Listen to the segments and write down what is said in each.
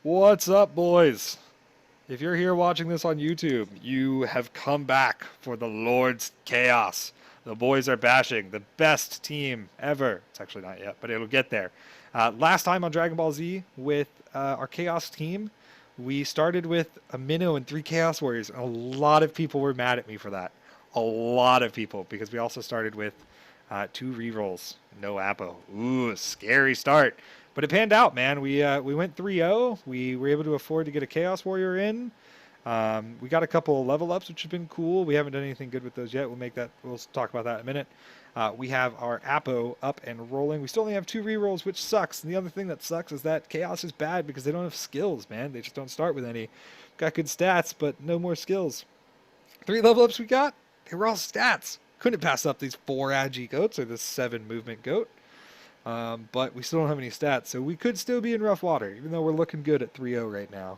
What's up, boys? If you're here watching this on YouTube, you have come back for the Lord's Chaos. The boys are bashing the best team ever. It's actually not yet, but it'll get there. Last time on Dragon Ball Z with our Chaos team, we started with a Minnow and 3 Chaos Warriors. And a lot of people were mad at me for that. A lot of people, because we also started with 2 rerolls, no Appo. Ooh, scary start. But it panned out, man. We went 3-0. We were able to afford to get a Chaos Warrior in. We got a couple of level ups, which have been cool. We haven't done anything good with those yet. We'll talk about that in a minute. We have our Appo up and rolling. We still only have 2 rerolls, which sucks. And the other thing that sucks is that Chaos is bad because they don't have skills, man. They just don't start with any. Got good stats, but no more skills. 3 level ups we got, they were all stats. Couldn't pass up these 4 Agi goats or this 7 movement goat. But we still don't have any stats, so we could still be in rough water, even though we're looking good at 3-0 right now.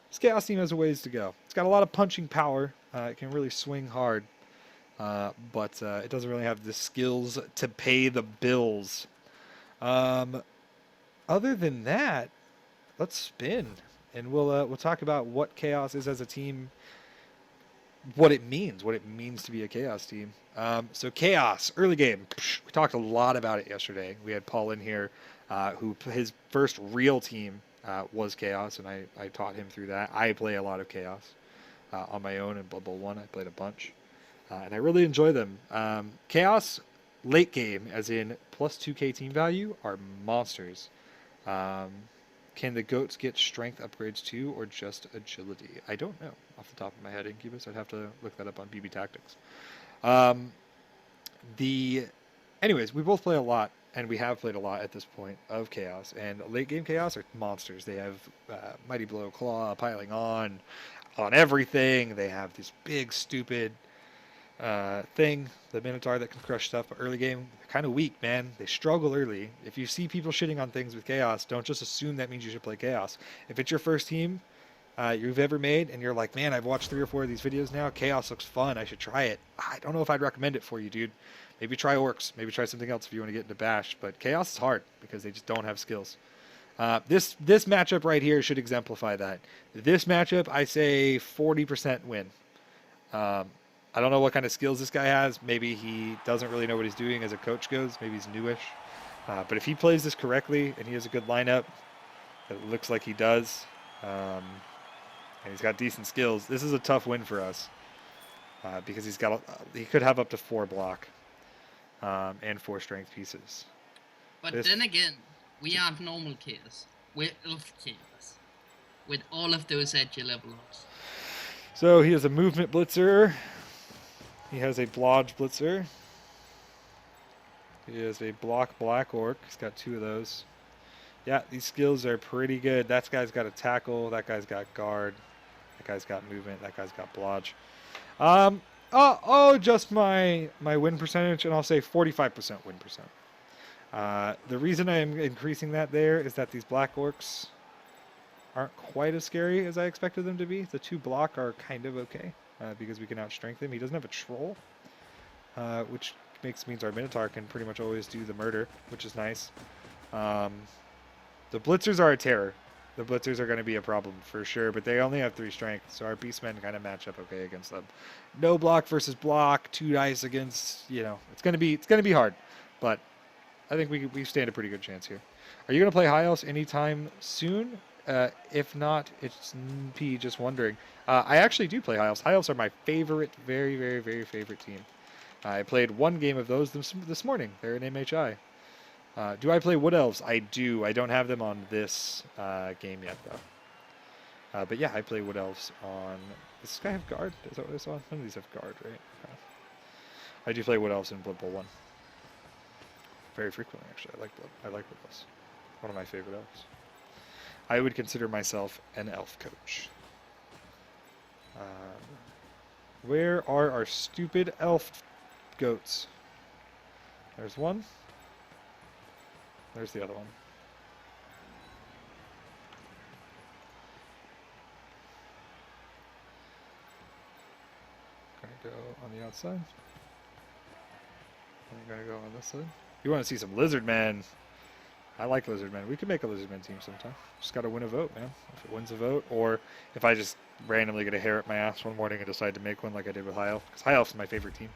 This Chaos team has a ways to go. It's got a lot of punching power. It can really swing hard, but it doesn't really have the skills to pay the bills. Other than that, let's spin, and we'll talk about what Chaos is as a team, what it means to be a Chaos team. So Chaos, early game. We talked a lot about it yesterday. We had Paul in here, who his first real team was Chaos, and I taught him through that. I play a lot of Chaos on my own in Blood Bowl 1. I played a bunch, and I really enjoy them. Chaos late game, as in plus 2k team value, are monsters. Um, can the goats get strength upgrades too, or just agility? I don't know off the top of my head, Incubus. I'd have to look that up on BB Tactics. Um, the, anyways, we both play a lot, and we have played a lot at this point of Chaos. And late game Chaos are monsters. They have Mighty Blow Claw piling on everything. They have this big stupid thing, the Minotaur that can crush stuff. But early game, they're kind of weak, man. They struggle early. If you see people shitting on things with Chaos, don't just assume that means you should play Chaos. If it's your first team you've ever made, and you're like, man, I've watched 3 or 4 of these videos now. Chaos looks fun. I should try it. I don't know if I'd recommend it for you, dude. Maybe try Orcs. Maybe try something else if you want to get into Bash. But Chaos is hard because they just don't have skills. This matchup right here should exemplify that. This matchup, I say 40% win. Um, I don't know what kind of skills this guy has. Maybe he doesn't really know what he's doing as a coach goes. Maybe he's newish. But if he plays this correctly and he has a good lineup, it looks like he does. And he's got decent skills. This is a tough win for us because he could have up to 4 block and 4 strength pieces. But then again, we have normal Chaos. We're Elf Chaos. With all of those edgy level ups. So he has a movement blitzer. He has a blodge blitzer. He has a block black orc. He's got 2 of those. Yeah, these skills are pretty good. That guy's got a tackle. That guy's got guard. That guy's got movement. That guy's got blodge. I'll adjust my win percentage, and I'll say 45% win percent. The reason I am increasing that there is that these black orcs aren't quite as scary as I expected them to be. The 2 block are kind of okay because we can outstrength him. He doesn't have a troll, which means our Minotaur can pretty much always do the murder, which is nice. The blitzers are a terror. The blitzers are going to be a problem for sure, but they only have 3 strength, so our beastmen kind of match up okay against them. No block versus block, 2 dice against, it's going to be hard, but I think we stand a pretty good chance here. Are you going to play High Elves anytime soon? If not, it's P just wondering. I actually do play High Elves. High Elves are my favorite, very, very, very favorite team. I played 1 game of those this morning. They're in MHI. Do I play Wood Elves? I do. I don't have them on this game yet, though. But yeah, I play Wood Elves on... Does this guy have guard? Is that what I saw? None of these have guard, right? Okay. I do play Wood Elves in Blood Bowl 1. Very frequently, actually. I like Wood Elves. One of my favorite elves. I would consider myself an elf coach. Where are our stupid elf goats? There's one. There's the other one. Gonna go on the outside. I'm gonna go on this side. You want to see some lizard man? I like Lizardmen. We could make a Lizardmen team sometime. Just got to win a vote, man. If it wins a vote, or if I just randomly get a hair at my ass one morning and decide to make one like I did with High Elf, because High Elf's my favorite team.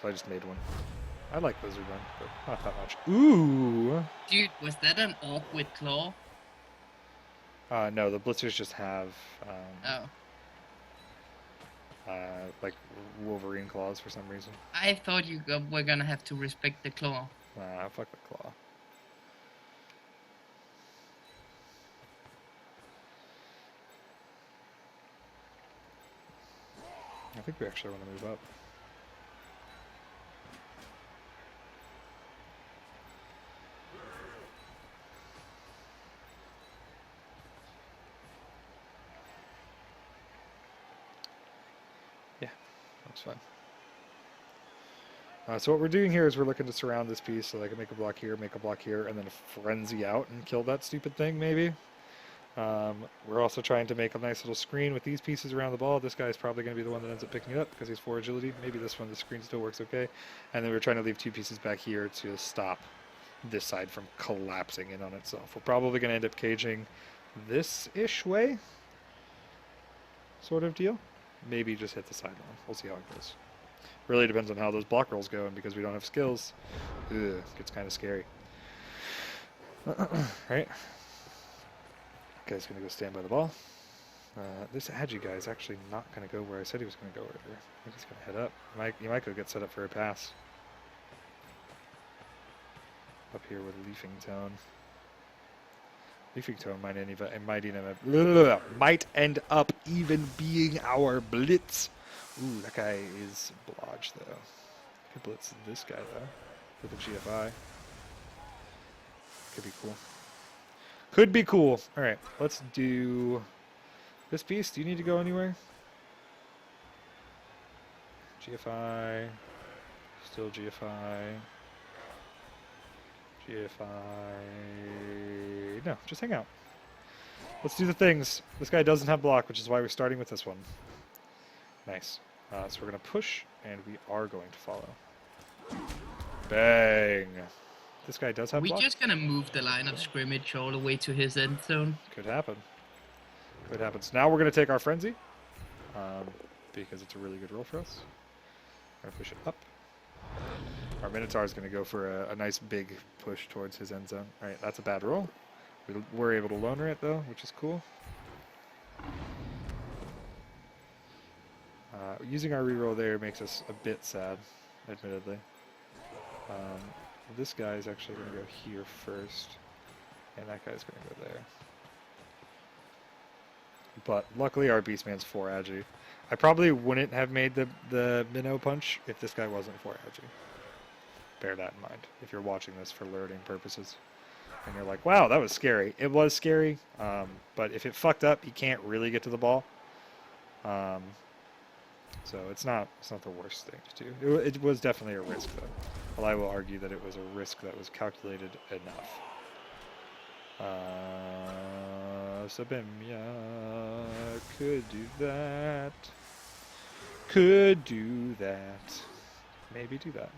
So I just made one. I like Lizardmen, but not that much. Ooh! Dude, was that an orc with claw? No, the Blitzers just have Oh. like Wolverine claws for some reason. I thought you were gonna have to respect the claw. Nah, fuck the claw. I think we actually want to move up. Yeah, that's fine. So what we're doing here is we're looking to surround this piece so I can make a block here, and then frenzy out and kill that stupid thing, maybe. We're also trying to make a nice little screen with these pieces around the ball. This guy's probably going to be the one that ends up picking it up because he's 4 agility. Maybe this one, the screen still works okay. And then we're trying to leave 2 pieces back here to stop this side from collapsing in on itself. We're probably going to end up caging this-ish way, sort of deal. Maybe just hit the sideline. We'll see how it goes. Really depends on how those block rolls go, and because we don't have skills, it gets kind of scary. Right? Guy's going to go stand by the ball. This Agi guy is actually not going to go where I said he was going to go earlier. I think he's going to head up. You might go get set up for a pass. Up here with Leafing Tone. Leafing Tone might end up even being our blitz. Ooh, that guy is blodge though. Could blitz this guy though with a GFI. Could be cool. Could be cool. All right, let's do this piece. Do you need to go anywhere? GFI. Still GFI. GFI. No, just hang out. Let's do the things. This guy doesn't have block, which is why we're starting with this one. Nice. So we're going to push, and we are going to follow. Bang. This guy does have block. We're just going to move the line of scrimmage all the way to his end zone. Could happen. Could happen. So now we're going to take our Frenzy, because it's a really good roll for us. We're going to push it up. Our Minotaur is going to go for a nice big push towards his end zone. All right, that's a bad roll. We were able to loner it, though, which is cool. Using our reroll there makes us a bit sad, admittedly. This guy is actually going to go here first, and that guy's going to go there. But luckily our Beastman's 4 Agi. I probably wouldn't have made the Minnow punch if this guy wasn't 4 Agi. Bear that in mind if you're watching this for learning purposes. And you're like, wow, that was scary. It was scary, but if it fucked up, you can't really get to the ball. So it's not the worst thing to do. It was definitely a risk, though. Well, I will argue that it was a risk that was calculated enough. Sabemia could do that. Could do that. Maybe do that.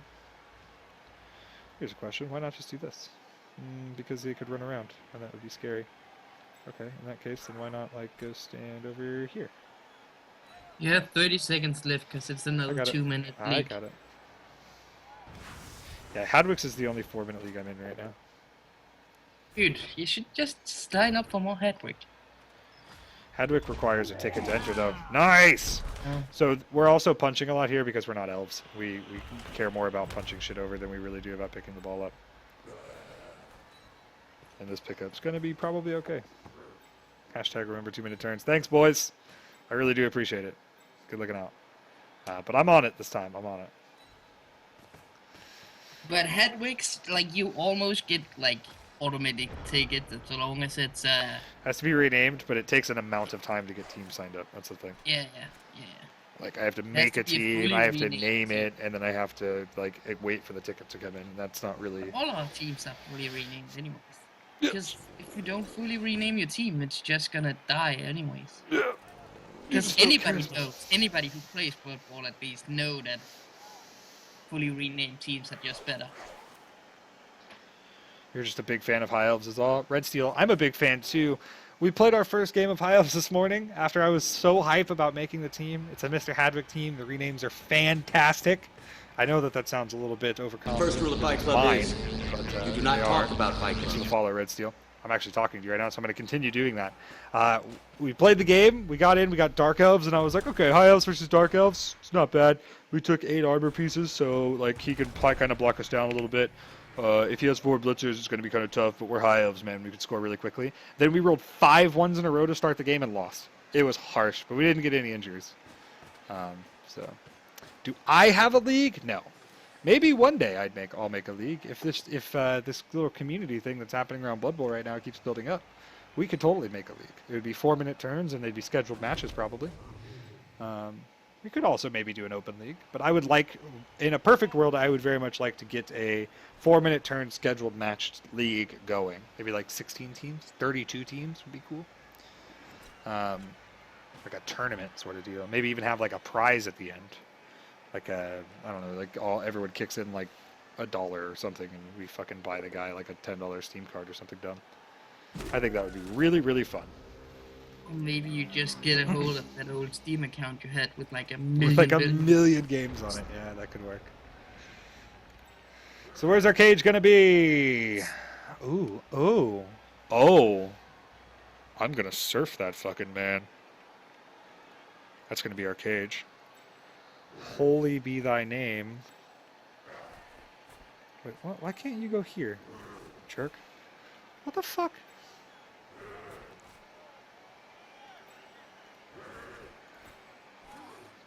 Here's a question. Why not just do this? Because they could run around, and that would be scary. Okay, in that case, then why not, like, go stand over here? You have 30 seconds left because it's another 2-minute league. I got it. Yeah, Hadwix is the only 4-minute league I'm in right now. Dude, you should just sign up for more Hadwick. Hadwick requires a ticket to enter, though. Nice! Oh. So we're also punching a lot here because we're not elves. We care more about punching shit over than we really do about picking the ball up. And this pickup's going to be probably okay. Hashtag remember 2-minute turns. Thanks, boys. I really do appreciate it. Good looking out. But I'm on it this time. I'm on it. But Hadwick's, like, you almost get, like, automatic tickets as long as it's, Has to be renamed, but it takes an amount of time to get teams signed up. That's the thing. Yeah. Like, I have to make a team, I have to name it, and then I have to, like, wait for the ticket to come in. That's not really... All our teams are fully renamed anyways. Because if you don't fully rename your team, it's just gonna die anyways. Yeah. Because anybody who plays football at least know that fully renamed teams are just better. You're just a big fan of High Elves is all. Red Steel, I'm a big fan too. We played our first game of High Elves this morning after I was so hype about making the team. It's a Mr. Hadwick team. The renames are fantastic. I know that sounds a little bit overconfident. First rule of Fight Club Mine, is but, you do not they talk are. about Fight So Club. follow Red Steel. I'm actually talking to you right now, so I'm going to continue doing that. We played the game. We got in. We got Dark Elves, and I was like, okay, High Elves versus Dark Elves. It's not bad. We took 8 armor pieces, so like he could kind of block us down a little bit. If he has 4 blitzers, it's going to be kind of tough, but we're High Elves, man. We could score really quickly. Then we rolled 5 ones in a row to start the game and lost. It was harsh, but we didn't get any injuries. So, do I have a league? No. Maybe one day I'll make a league if this little community thing that's happening around Blood Bowl right now keeps building up. We could totally make a league. It would be 4-minute turns and they'd be scheduled matches probably. We could also maybe do an open league, but I would like, in a perfect world, I would very much like to get a 4-minute turn scheduled matched league going. Maybe like 16 teams, 32 teams would be cool. Like a tournament sort of deal. Maybe even have like a prize at the end. Like I don't know, like everyone kicks in like $1 or something, and we fucking buy the guy like a $10 Steam card or something dumb. I think that would be really, really fun. Or maybe you just get a hold of that old Steam account you had with like a million. With like a million games on it, yeah, that could work. So where's our cage gonna be? Ooh, oh! I'm gonna surf that fucking man. That's gonna be our cage. Holy be thy name. Wait, what? Why can't you go here? Jerk. What the fuck?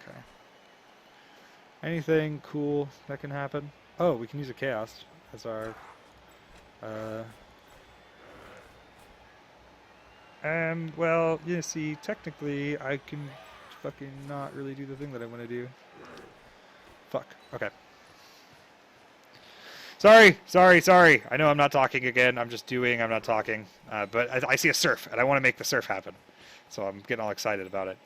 Okay. Anything cool that can happen? Oh, we can use a chaos as our... well, you see, technically, I can fucking not really do the thing that I want to do. Fuck. Okay. Sorry. I know I'm not talking again. I'm just doing. I'm not talking. But I see a surf, and I want to make the surf happen. So I'm getting all excited about it.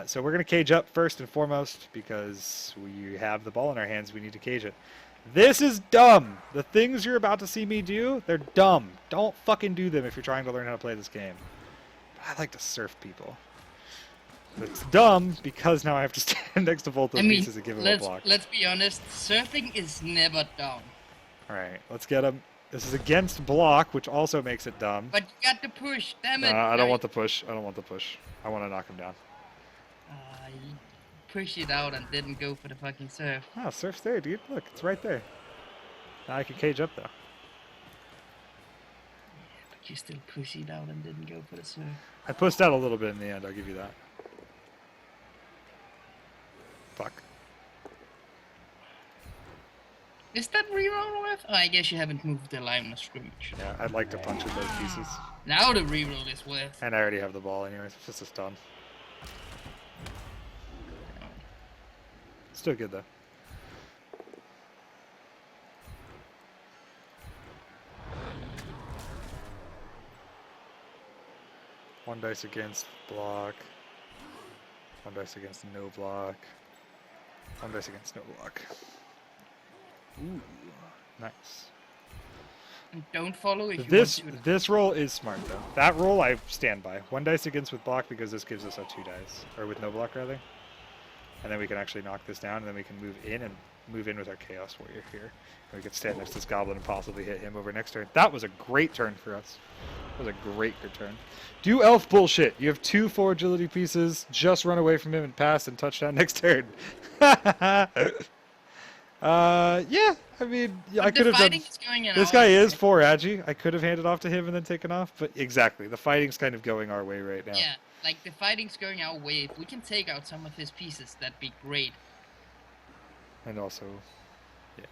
So we're going to cage up first and foremost because we have the ball in our hands. We need to cage it. This is dumb. The things you're about to see me do, they're dumb. Don't fucking do them if you're trying to learn how to play this game. I like to surf people. It's dumb because now I have to stand next to both those pieces and give them a block. Let's be honest, surfing is never dumb. Alright, let's get him. This is against block, which also makes it dumb. But you got to push, damn it. I don't want the push. I want to knock him down. You pushed it out and didn't go for the fucking surf. Oh, surf's there, dude. Look, it's right there. Now I can cage up, though. But you still pushed it out and didn't go for the surf. I pushed out a little bit in the end, I'll give you that. Fuck. Is that reroll worth? Oh, I guess you haven't moved the line of scrimmage. Yeah, I'd like to punch in those pieces. Now the reroll is worth. And I already have the ball anyways. It's just a stun. Still good, though. One dice against block. One dice against no block. One dice against no block. Ooh, nice. And don't follow if you This want to. this roll is smart though. That roll I stand by. One dice against with block because this gives us a 2 dice, or with no block rather. And then we can actually knock this down, and then we can move in with our Chaos Warrior here. And we can stand next to this Goblin and possibly hit him over next turn. That was a great turn for us. That was a great good turn. Do elf bullshit. You have 2 4 agility pieces. Just run away from him and pass and touchdown next turn. Yeah. I mean, yeah, I could have done. This guy is 4 agi. I could have handed off to him and then taken off, but exactly, the fighting's kind of going our way right now. Yeah, like the fighting's going our way. If we can take out some of his pieces, that'd be great. And also, yeah.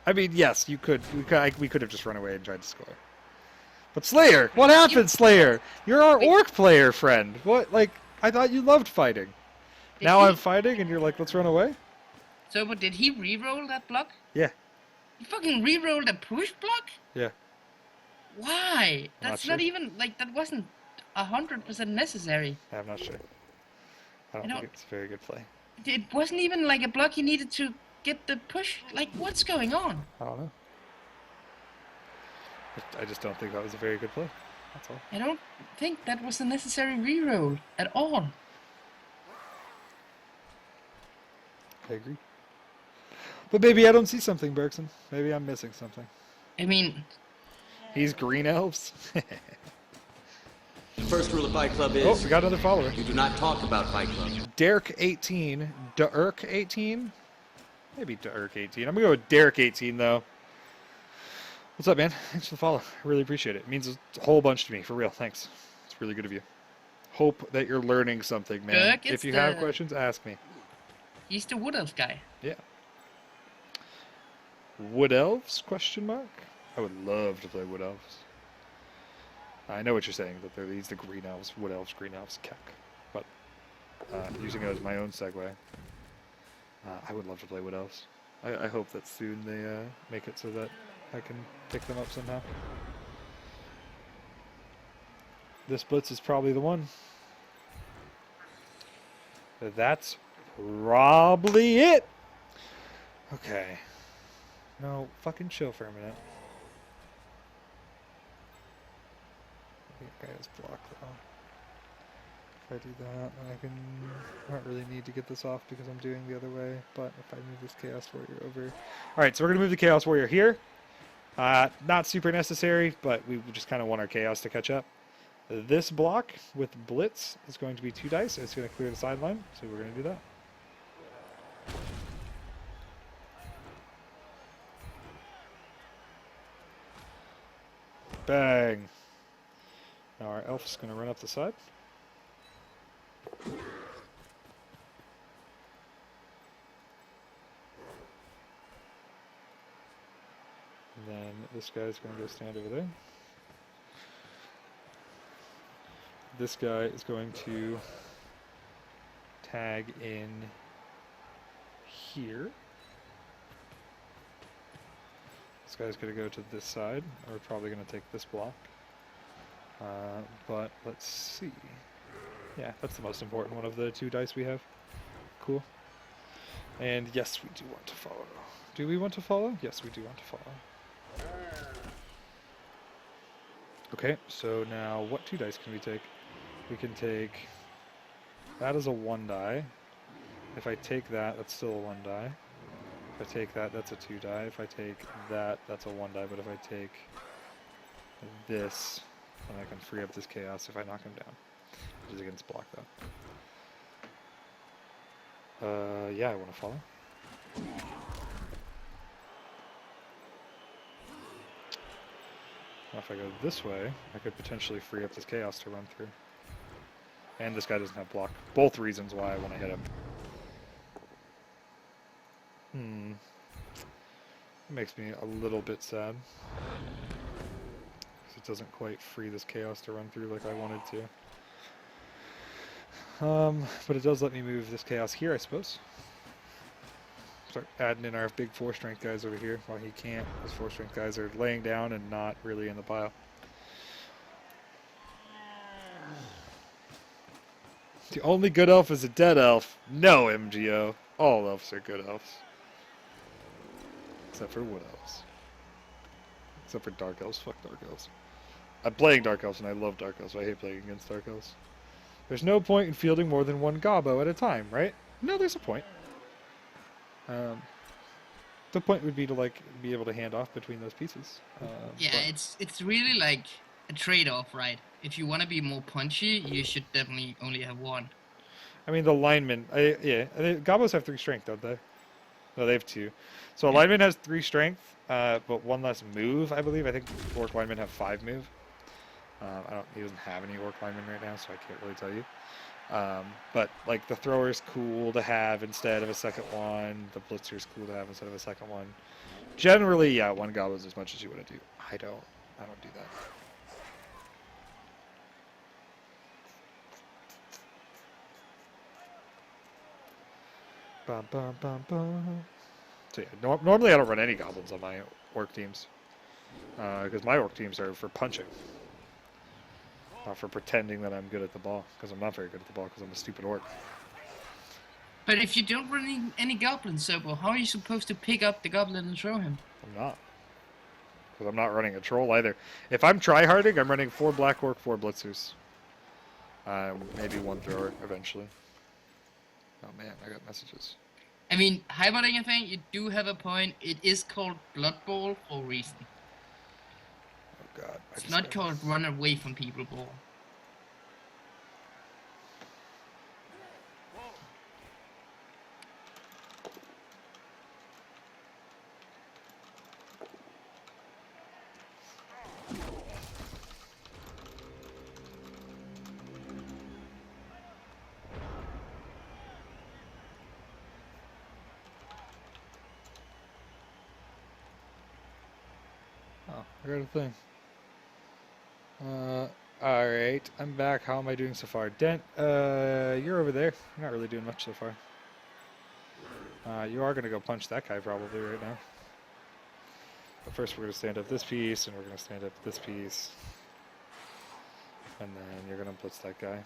I mean, yes, you could. We could have just run away and tried to score. But Slayer, what happened, Slayer? You're our orc player, friend. What? Like, I thought you loved fighting. Now I'm fighting, and you're like, let's run away. So, but did he re-roll that block? Yeah. He fucking re-rolled a push block? Yeah. Why? I'm That's not not even like that wasn't 100% necessary. I'm not sure. I don't think it's a very good play. It wasn't even like a block he needed to get the push? Like, what's going on? I don't know. I just don't think that was a very good play. That's all. I don't think that was a necessary reroll at all. I agree. But maybe I don't see something, Bergson. Maybe I'm missing something. I mean, He's green elves. The first rule of Fight Club Oh, is we got another follower. you do not talk about Fight Club. Derek18. Dirk18? Maybe Dirk18. I'm going to go with Derek18, though. What's up, man? Thanks for the follow. I really appreciate it. It means a whole bunch to me, for real. Thanks. It's really good of you. Hope that you're learning something, man. Dirk is If you have the- questions, ask me. he's the Wood Elf guy. Yeah. Wood elves? Question mark. I would love to play wood elves. I know what you're saying, that he's the green elves, wood elves, green elves, keck. But using it as my own segue, I would love to play wood elves. I hope that soon they make it so that I can pick them up somehow. This blitz is probably the one. That's probably it. Okay. No, fucking chill for a minute. Okay, let's block though. If I do that, then I don't really need to get this off because I'm doing the other way. But if I move this Chaos Warrior over. Alright, so we're going to move the Chaos Warrior here. Not super necessary, but we just kind of want our Chaos to catch up. This block with Blitz is going to be 2 dice. It's going to clear the sideline, so we're going to do that. Bang. Now our elf's going to run up the side. And then this guy's going to go stand over there. This guy is going to tag in here. This guy's going to go to this side. We're probably going to take this block. But let's see. Yeah, that's the most important one of the 2 dice we have. Cool. And yes, we do want to follow. Do we want to follow? Yes, we do want to follow. Okay, so now what 2 dice can we take? We can take... That is a 1 die. If I take that, that's still a 1 die. If I take that, that's a 2 die. If I take that, that's a 1 die. But if I take this, then I can free up this Chaos if I knock him down. Which is against block, though. Yeah, I want to follow. Now if I go this way, I could potentially free up this Chaos to run through. And this guy doesn't have block. Both reasons why I want to hit him. It makes me a little bit sad. Because it doesn't quite free this Chaos to run through like I wanted to. But it does let me move this Chaos here, I suppose. Start adding in our big 4 strength guys over here while he can't. Those 4 strength guys are laying down and not really in the pile. The only good elf is a dead elf. No, MGO. All elves are good elves. Except for wood elves. Except for dark elves. Fuck dark elves. I'm playing dark elves and I love dark elves, so I hate playing against dark elves. There's no point in fielding more than 1 gobbo at a time, right? No, there's a point. The point would be to like be able to hand off between those pieces. Yeah, but it's really like a trade-off, right? If you want to be more punchy, you should definitely only have 1. I mean, the linemen, yeah, gobbos have 3 strength, don't they? No, they have 2. So a lineman has 3 strength, but 1 less move, I believe. I think orc linemen have 5 move. He doesn't have any orc linemen right now, so I can't really tell you. But like the thrower's cool to have instead of a second one. The blitzer's cool to have instead of a second one. Generally, yeah, 1 gobbo is as much as you want to do. I don't do that. Bum, bum, bum, bum. So yeah, normally I don't run any goblins on my orc teams. Because my orc teams are for punching. Not for pretending that I'm good at the ball. Because I'm not very good at the ball because I'm a stupid orc. But if you don't run any goblins, Sobo, how are you supposed to pick up the goblin and throw him? I'm not. Because I'm not running a troll either. If I'm tryharding, I'm running 4 Black Orc, 4 Blitzers. Maybe 1 thrower eventually. Oh man, I got messages. I mean, Hyperling, I think you do have a point. It is called Blood Bowl for a reason. Oh god. It's not called Run Away from People Ball. Oh, I got a thing. Alright, I'm back. How am I doing so far? Dent, you're over there. You're not really doing much so far. You are going to go punch that guy probably right now. But first we're going to stand up this piece, and we're going to stand up this piece. And then you're going to blitz that guy.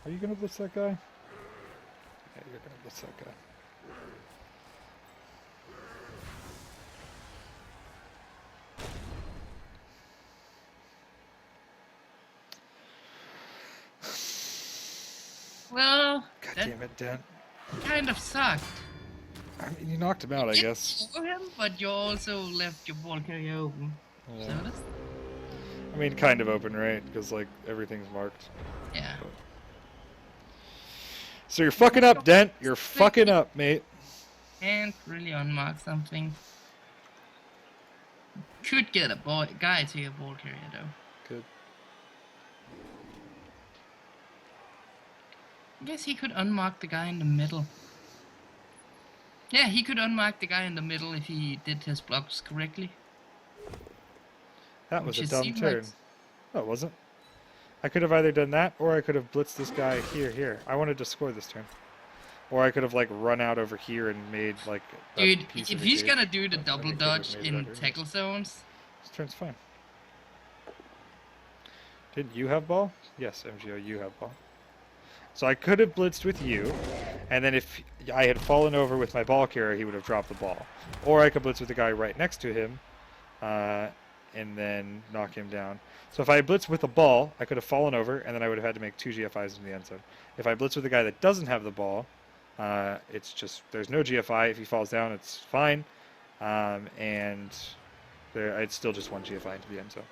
Are you going to blitz that guy? Yeah, you're going to blitz that guy. Well, God that damn it, Dent. kind of sucked. I mean, you knocked him out, I You guess. did him, but you also left your ball carrier open. Yeah. So that's, I mean, kind of open, right? Because, like, everything's marked. yeah. So you're fucking up, Dent. You're fucking up, mate. Can't really unmark something. Could get a guy to your ball carrier though. Good. I guess he could unmark the guy in the middle. Yeah, he could unmark the guy in the middle if he did his blocks correctly. That was a Which it dumb seemed turn. like- No, it wasn't. I could have either done that, or I could have blitzed this guy here. I wanted to score this turn. Or I could have, like, run out over here and made, like, a Dude, piece if of he's the gonna gate. do the Then double he could have dodge made it in better. tackle zones, This turn's fine. Didn't you have ball? Yes, MGO, you have ball. So I could have blitzed with you, and then if I had fallen over with my ball carrier, he would have dropped the ball. Or I could blitz with the guy right next to him, and then knock him down. So if I blitzed with the ball, I could have fallen over, and then I would have had to make 2 GFIs in the end zone. If I blitz with the guy that doesn't have the ball, it's just, there's no GFI. If he falls down, it's fine. And it's still just 1 GFI into the end zone.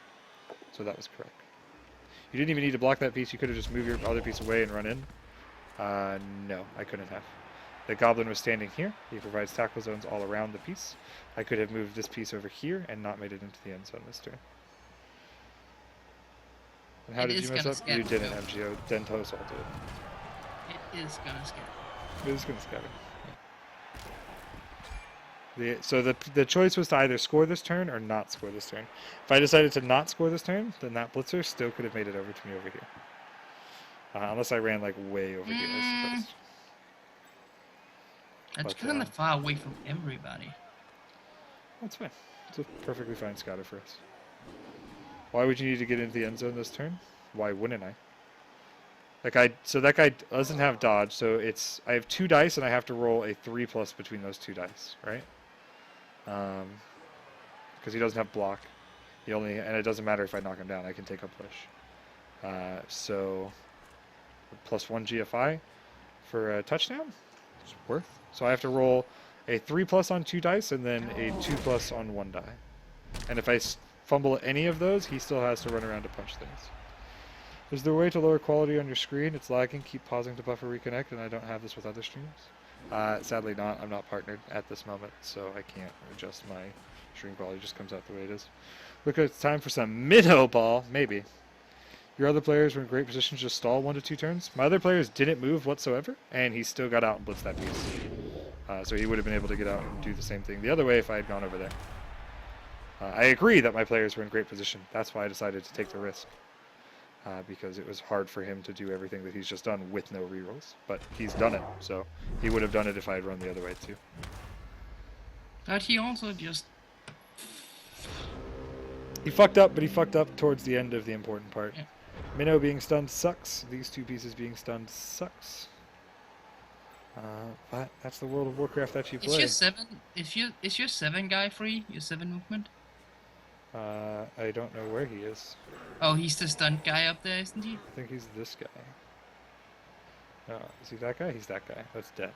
So that was correct. You didn't even need to block that piece. You could have just moved your other piece away and run in. No, I couldn't have. The goblin was standing here. He provides tackle zones all around the piece. I could have moved this piece over here and not made it into the end zone this turn. And how It did is you mess gonna up? scatter You didn't, though. MGO. Dentos all did. it is gonna scare. It is going to scatter. So the choice was to either score this turn or not score this turn. If I decided to not score this turn, then that blitzer still could have made it over to me over here. Unless I ran like way over here, I suppose. That's But, kind of far away from everybody. That's fine. It's a perfectly fine scatter for us. Why would you need to get into the end zone this turn? Why wouldn't I? So that guy doesn't have dodge, so I have 2 dice and I have to roll a 3+ between those 2 dice, right? Because he doesn't have block. And it doesn't matter if I knock him down, I can take a push. So +1 GFI for a touchdown. It's worth. So I have to roll a 3+ on 2 dice and then a 2+ on 1 die. And if I fumble any of those, he still has to run around to punch things. Is there a way to lower quality on your screen? It's lagging. Keep pausing to buffer reconnect, and I don't have this with other streams. Sadly not. I'm not partnered at this moment, so I can't adjust my stream quality. It just comes out the way it is. Look, it's time for some minnow ball. Maybe. Your other players were in great positions to just stall 1 to 2 turns. My other players didn't move whatsoever, and he still got out and blitzed that piece. So he would have been able to get out and do the same thing the other way if I had gone over there. I agree that my players were in great position. That's why I decided to take the risk. Because it was hard for him to do everything that he's just done with no rerolls. But he's done it, so he would have done it if I had run the other way too. But he also just... He fucked up, but he fucked up towards the end of the important part. Yeah. Minnow being stunned sucks. These two pieces being stunned sucks. But that's the World of Warcraft that you Is play. your 7? Is your 7 guy free? Your 7 movement? I don't know where he is. Oh, he's the stunt guy up there, isn't he? I think he's this guy. No, is he that guy? He's that guy. That's Dent.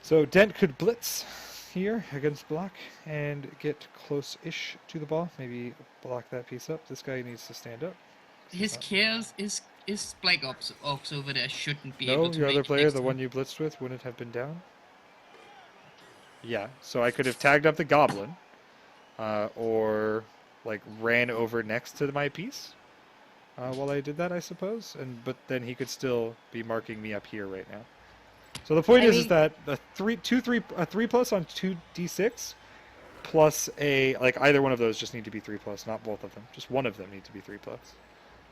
So Dent could blitz here against block and get close-ish to the ball. Maybe block that piece up. This guy needs to stand up. His chaos is Black Ops over there shouldn't be No, able to your make other it player, next the time. one you blitzed with, wouldn't have been down. Yeah, so I could have tagged up the goblin, or like ran over next to my piece while I did that, I suppose. But then he could still be marking me up here right now. So the point is that the 3+ on 2d6 plus a like either one of those just need to be 3+, not both of them. Just one of them need to be 3+.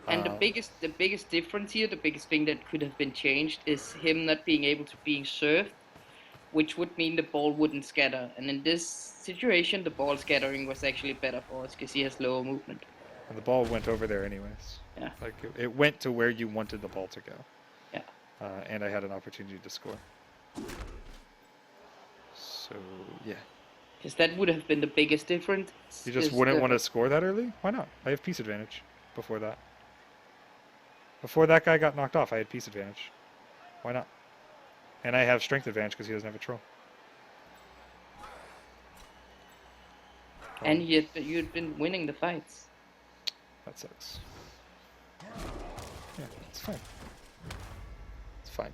And the biggest difference here, the biggest thing that could have been changed is him not being able to being served, which would mean the ball wouldn't scatter. And in this situation, the ball scattering was actually better for us because he has lower movement. And the ball went over there anyways. Yeah. Like it went to where you wanted the ball to go. Yeah. And I had an opportunity to score. So yeah. Because that would have been the biggest difference. You just wouldn't want to score that early? Why not? I have piece advantage before that. Before that guy got knocked off, I had piece advantage. Why not? And I have strength advantage because he doesn't have a troll. And you'd been winning the fights. That sucks. Yeah, it's fine. It's fine.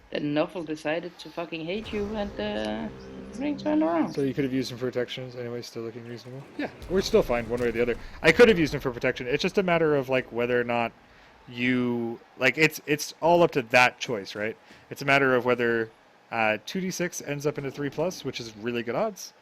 Then Nuffle decided to fucking hate you and thing turned around. So you could have used him for protections anyway, still looking reasonable? Yeah, we're still fine one way or the other. I could have used him for protection. It's just a matter of like whether or not you like it's all up to that choice, right? It's a matter of whether 2d6 ends up into 3+, which is really good odds,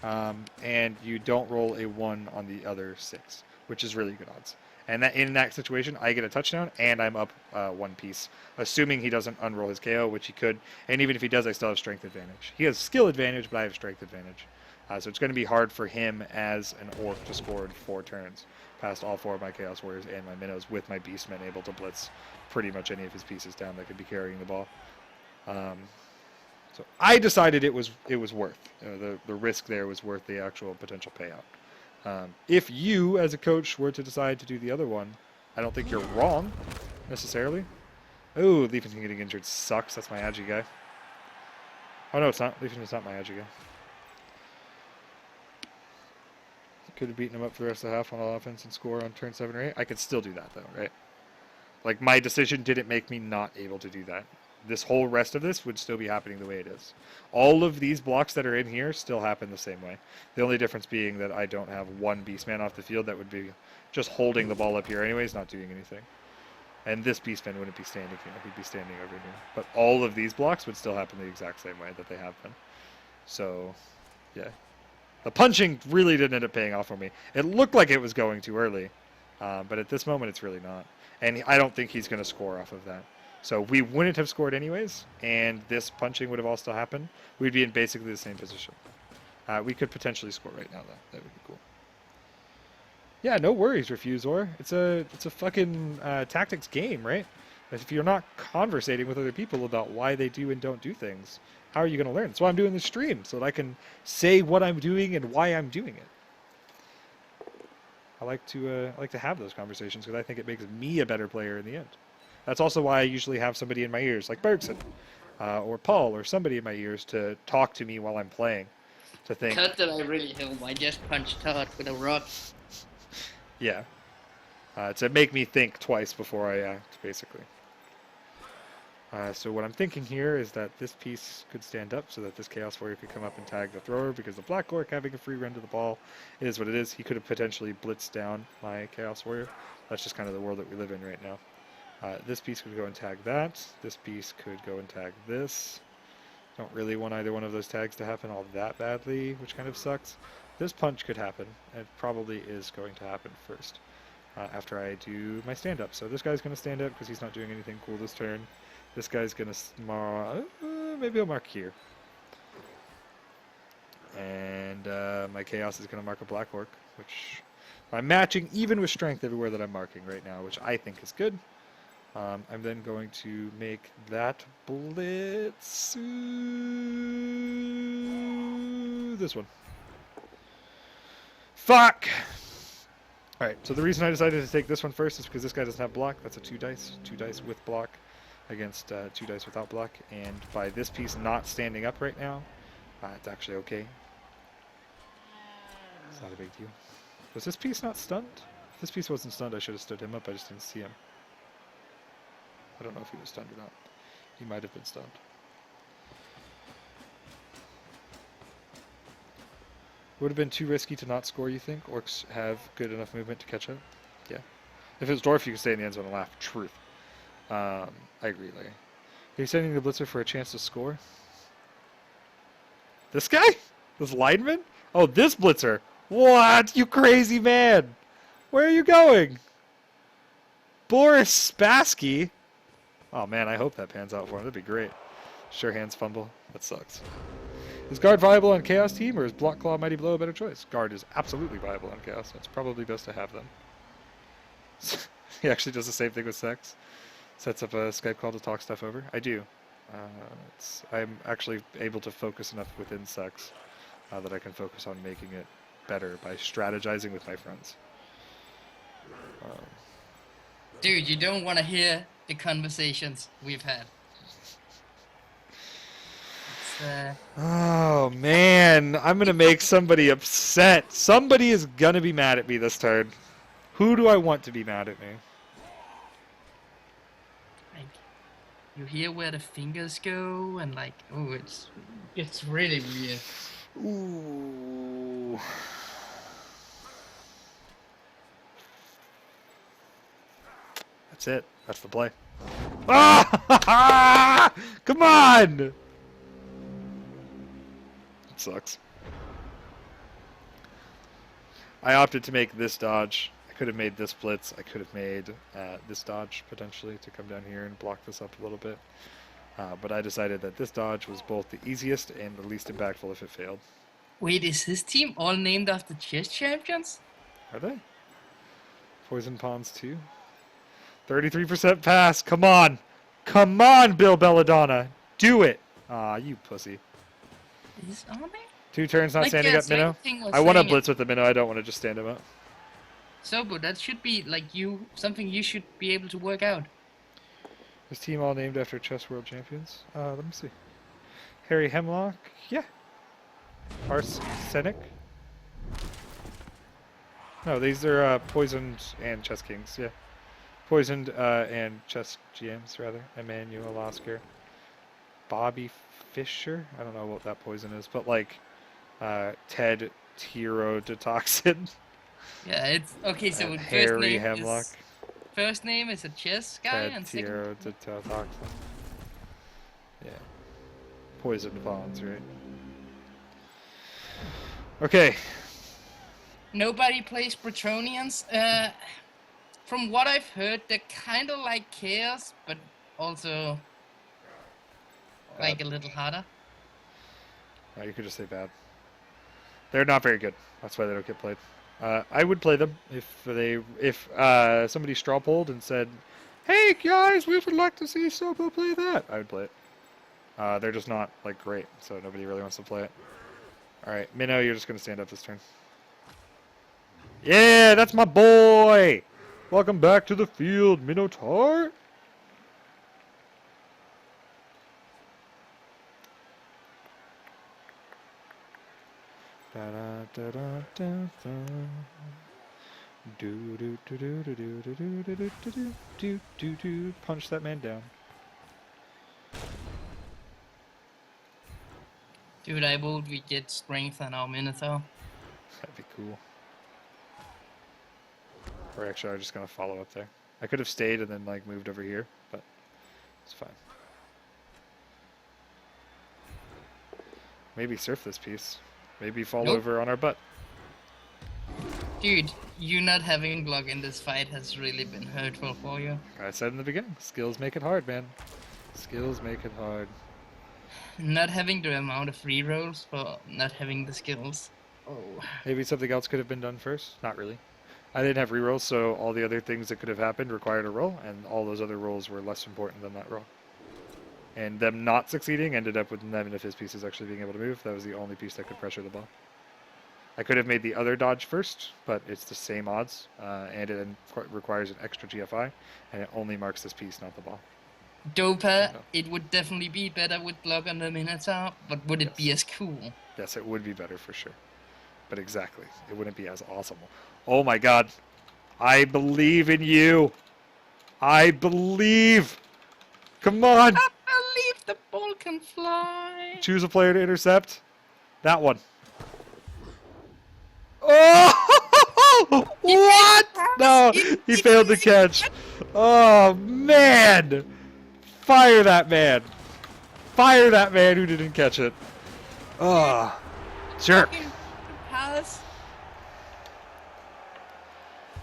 and you don't roll a 1 on the other 6, which is really good odds. And that in that situation, I get a touchdown and I'm up 1 piece, assuming he doesn't unroll his KO, which he could. And even if he does, I still have strength advantage. He has skill advantage, but I have strength advantage. So it's going to be hard for him as an orc to score in 4 turns past all 4 of my Chaos Warriors and my Minnows with my Beastmen able to blitz pretty much any of his pieces down that could be carrying the ball. So I decided it was worth the risk there was worth the actual potential payout. If you, as a coach, were to decide to do the other one, I don't think you're wrong, necessarily. Oh, Leafington getting injured sucks. That's my Agi guy. Oh, no, it's not. Leafington's not my Agi guy. Could have beaten him up for the rest of the half on offense and score on turn 7 or 8. I could still do that, though, right? Like, my decision didn't make me not able to do that. This whole rest of this would still be happening the way it is. All of these blocks that are in here still happen the same way. The only difference being that I don't have 1 Beastman off the field that would be just holding the ball up here anyways, not doing anything. And this Beastman wouldn't be standing here. He'd be standing over here. But all of these blocks would still happen the exact same way that they have been. So, yeah. The punching really didn't end up paying off for me. It looked like it was going too early. But at this moment, it's really not. And I don't think he's going to score off of that. So we wouldn't have scored anyways, and this punching would have all still happened. We'd be in basically the same position. We could potentially score right now, though. That would be cool. Yeah, no worries, Refusor. It's a fucking tactics game, right? If you're not conversating with other people about why they do and don't do things, how are you going to learn? That's why I'm doing this stream, so that I can say what I'm doing and why I'm doing it. I like to have those conversations because I think it makes me a better player in the end. That's also why I usually have somebody in my ears, like Bergson, or Paul, or somebody in my ears to talk to me while I'm playing, to think. Not that I really help. I just punched Todd with a rock. Yeah. To make me think twice before I act, basically. So what I'm thinking here is that this piece could stand up so that this Chaos Warrior could come up and tag the thrower, because the Black Orc having a free run to the ball is what it is. He could have potentially blitzed down my Chaos Warrior. That's just kind of the world that we live in right now. This piece could go and tag that. This piece could go and tag this. Don't really want either one of those tags to happen all that badly, which kind of sucks. This punch could happen. It probably is going to happen first, after I do my stand-up. So this guy's going to stand up because he's not doing anything cool this turn. This guy's going to maybe I'll mark here. And my Chaos is going to mark a Black Orc, which I'm matching even with strength everywhere that I'm marking right now, which I think is good. I'm then going to make that blitz this one. Fuck! Alright, so the reason I decided to take this one first is because this guy doesn't have block. That's a 2 dice. 2 dice with block against 2 dice without block. And by this piece not standing up right now, it's actually okay. It's not a big deal. Was this piece not stunned? If this piece wasn't stunned, I should have stood him up. I just didn't see him. I don't know if he was stunned or not. He might have been stunned. Would have been too risky to not score, you think? Orcs have good enough movement to catch up? Yeah. If it was Dwarf, you could stay in the end zone and laugh. Truth. I agree, Larry. Are you sending the Blitzer for a chance to score? This guy? This lineman? Oh, this Blitzer. What? You crazy man. Where are you going? Boris Spassky? Oh, man, I hope that pans out for him. That'd be great. Sure hands fumble. That sucks. Is Guard viable on Chaos team, or is Block Claw Mighty Blow a better choice? Guard is absolutely viable on Chaos. It's probably best to have them. He actually does the same thing with Sex. Sets up a Skype call to talk stuff over. I do. I'm actually able to focus enough within Sex that I can focus on making it better by strategizing with my friends. Dude, you don't want to hear the conversations we've had. Oh, man. I'm going to make somebody upset. Somebody is going to be mad at me this turn. Who do I want to be mad at me? Like, you hear where the fingers go, and like, oh, it's really weird. Ooh. That's it. That's the play. Ah! Come on! Sucks. I opted to make this dodge. I could have made this blitz. I could have made this dodge potentially to come down here and block this up a little bit. But I decided that this dodge was both the easiest and the least impactful if it failed. Wait, is his team all named after chess champions? Are they? Poison Pawns 2? 33% pass. Come on. Come on, Bill Belladonna. Do it. Aw, you pussy. Are they? 2 turns not Like, standing yeah, up, Minnow. Thing was I want to saying blitz with the Minnow. I don't want to just stand him up. So, but that should be like something you should be able to work out. This team all named after chess world champions? Let me see. Harry Hemlock? Yeah. Arsenic? No, these are Poisoned and Chess Kings, yeah. Poisoned and Chess GMs, rather. Emmanuel Oscar. Bobby Fischer? I don't know what that poison is, but like Ted Tyrodotoxin. Yeah, it's okay. So And first Harry name Hemlock. First name is a chess guy, Ted and second Tyrodotoxin. Yeah. Poisoned pawns, right? Okay. nobody plays Bretonnians. From what I've heard, they're kind of like Chaos, but also like a little harder. Oh, you could just say bad. They're not very good. That's why they don't get played. I would play them if somebody straw polled and said, "Hey guys, we would like to see Sobo play that." I would play it. They're just not like great, so nobody really wants to play it. All right, Minnow, you're just gonna stand up this turn. Yeah, that's my boy. Welcome back to the field, Minotaur. Da da da da da da. Do do do do do do do do do do do do do do. Punch that man down. Dude, I vote we get strength on our Minotaur. That'd be cool. Or actually, I'm just gonna follow up there. I could have stayed and then like moved over here, but it's fine. Maybe surf this piece. Maybe fall Nope. over on our butt. Dude, you not having block in this fight has really been hurtful for you. I said in the beginning, skills make it hard, man. Skills make it hard. Not having the amount of free rolls for not having the skills. Oh. Maybe something else could have been done first. Not really. I didn't have rerolls, so all the other things that could have happened required a roll, and all those other rolls were less important than that roll. And them not succeeding ended up with none of his pieces actually being able to move. That was the only piece that could pressure the ball. I could have made the other dodge first, but it's the same odds, and it requires an extra GFI, and it only marks this piece, not the ball. Dopa, No. it would definitely be better with block on the Minotaur, but would it be as cool? Yes, it would be better for sure. But exactly, it wouldn't be as awesome. Oh my god. I believe in you. I believe. Come on. I believe the ball can fly. Choose a player to intercept. That one. Oh! What? No, he failed to catch. Oh, man. Fire that man. Fire that man who didn't catch it. Oh, jerk. Fucking pass.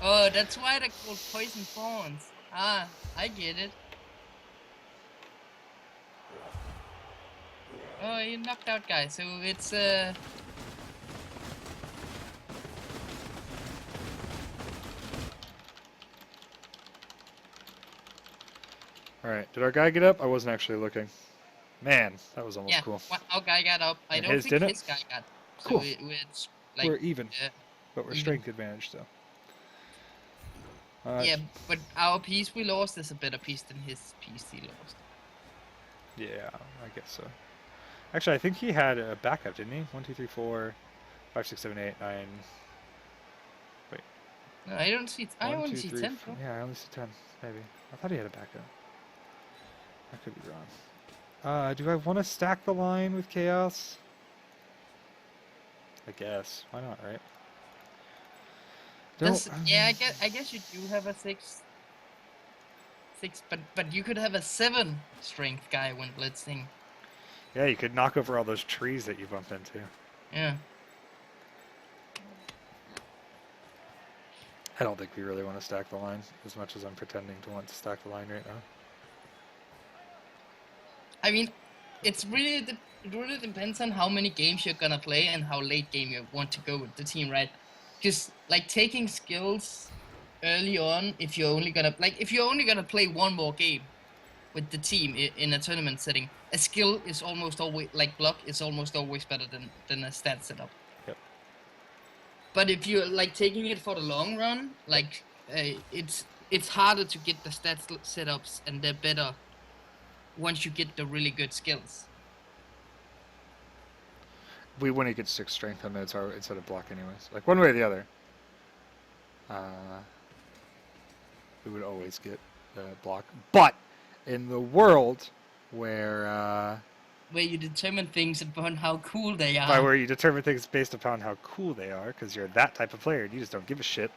Oh, that's why they're called poison thorns. Ah, I get it. Oh, you knocked out guy, so it's Alright, did our guy get up? I wasn't actually looking. Man, that was almost yeah. cool. Our guy got up. I And don't his think didn't? his guy got. So Cool. it's like We're even, uh, but we're even. strength advantage still. yeah, but our piece we lost is a better piece than his piece he lost. Yeah, I guess so. Actually, I think he had a backup, didn't he? 1, 2, 3, 4, 5, 6, 7, 8, 9. No, I don't see. I 1, only 2, see 3, 10. 4. Yeah, I only see 10, maybe. I thought he had a backup. I could be wrong. Do I want to stack the line with Chaos? I guess. Why not, right? Yeah, I guess you do have a 6, but you could have a 7 strength guy when blitzing. Yeah, you could knock over all those trees that you bump into. Yeah. I don't think we really want to stack the line as much as I'm pretending to want to stack the line right now. I mean, it really depends on how many games you're gonna play and how late game you want to go with the team, right? Because like taking skills early on, if you're only gonna play one more game with the team in a tournament setting, a skill is almost always like block is almost always better than a stat setup. Yep. But if you're like taking it for the long run, like it's harder to get the stats setups, and they're better once you get the really good skills. We wouldn't get 6 strength on Minotaur instead of block anyways. Like, one way or the other. We would always get the block. But, in the world where you determine things upon how cool they are. where you determine things based upon how cool they are, because you're that type of player and you just don't give a shit.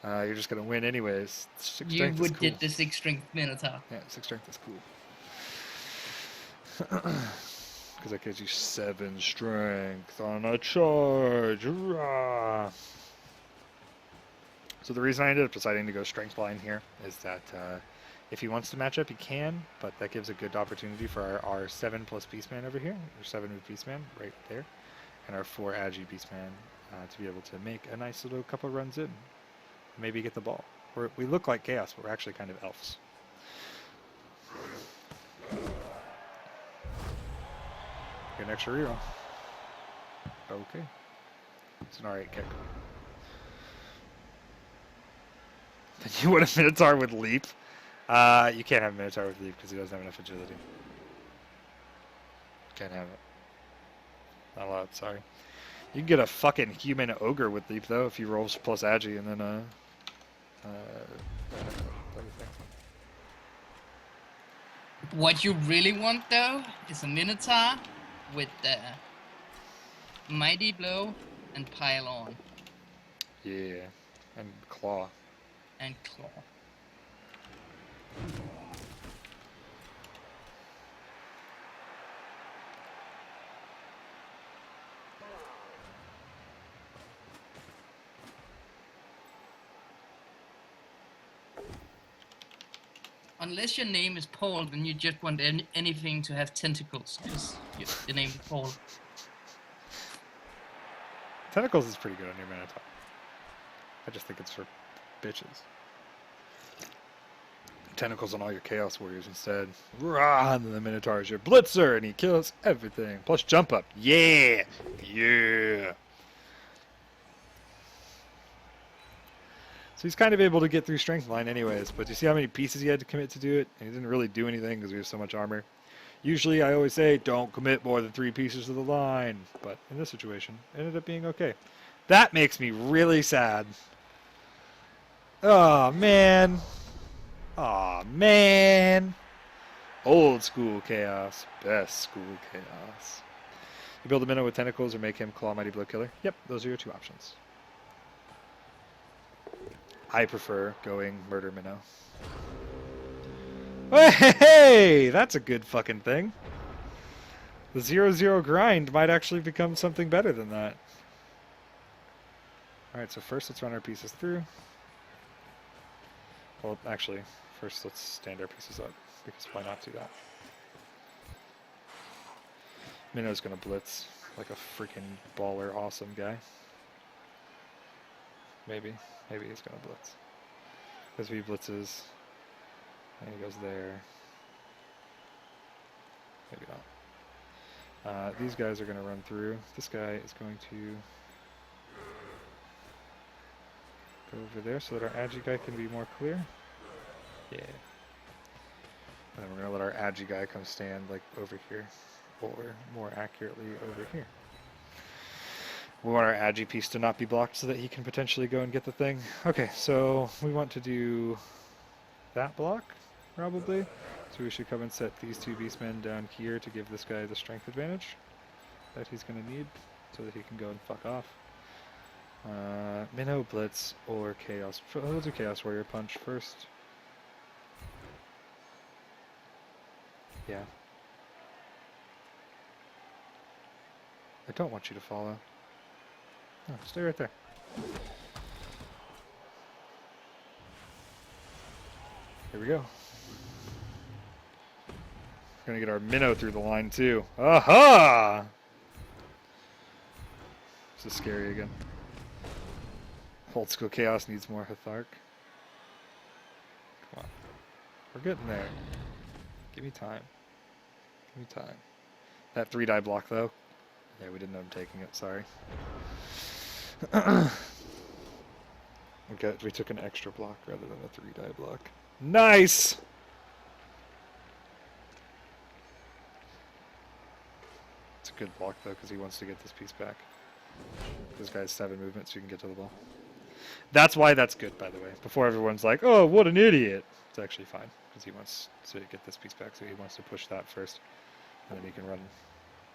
You're just going to win anyways. 6 You strength would is cool. get the 6 strength Minotaur. Yeah, 6 strength is cool. Because that gives you 7 strength on a charge. Rah! So the reason I ended up deciding to go strength line here is that if he wants to match up, he can, but that gives a good opportunity for our 7 plus Beastman over here, or 7 with Beastman right there, and our 4 Agi Beastman to be able to make a nice little couple runs in. Maybe get the ball. We look like Chaos, but we're actually kind of elves. Get an extra reroll. Okay. It's an R8 kick. Then you want a Minotaur with leap? You can't have a Minotaur with leap because he doesn't have enough agility. Can't have it. Not allowed, sorry. You can get a fucking human ogre with leap though if you roll plus Agi and then What you really want though is a Minotaur with the Mighty Blow and Pile On yeah, and claw. and Claw. Unless your name is Paul, then you just want anything to have tentacles, because your name is Paul. Tentacles is pretty good on your Minotaur. I just think it's for bitches. Tentacles on all your Chaos Warriors instead. Rah, and then the Minotaur is your Blitzer, and he kills everything. Plus jump up. Yeah! Yeah! So he's kind of able to get through Strength line anyways, but do you see how many pieces he had to commit to do it? And he didn't really do anything because we have so much armor. Usually I always say, don't commit more than 3 pieces to the line. But in this situation, it ended up being okay. That makes me really sad. Oh, man. Aw, man. Old school Chaos. Best school Chaos. You build a Minnow with tentacles or make him Claw Mighty Blow Killer. Yep, those are your 2 options. I prefer going Murder Minnow. Hey, that's a good fucking thing. The 0-0 grind might actually become something better than that. Alright, so first let's run our pieces through. Well, actually, first let's stand our pieces up, because why not do that? Minnow's gonna blitz like a freaking baller awesome guy. Maybe he's gonna blitz. Because if he blitzes, and he goes there. Maybe not. These guys are gonna run through. This guy is going to go over there so that our Agi guy can be more clear. Yeah. And then we're gonna let our Agi guy come stand like over here, or more accurately over here. We want our Agi piece to not be blocked so that he can potentially go and get the thing. Okay, so we want to do that block, probably. So we should come and set these 2 beastmen down here to give this guy the strength advantage that he's going to need so that he can go and fuck off. Minnow, Blitz, or Chaos. We'll do Chaos Warrior Punch first. Yeah. I don't want you to follow. Oh, stay right there. Here we go. We're gonna get our Minnow through the line too. Aha! This is scary again. Old school Chaos needs more Hthark. Come on. We're getting there. Give me time. Give me time. That 3-die block though. Yeah, we didn't end up taking it, sorry. Okay, we took an extra block rather than a 3-die block. Nice! It's a good block though, because he wants to get this piece back. This guy has 7 movement, so you can get to the ball. That's why that's good, by the way. Before everyone's like, oh, what an idiot! It's actually fine, because he wants to get this piece back, so he wants to push that first, and then he can run.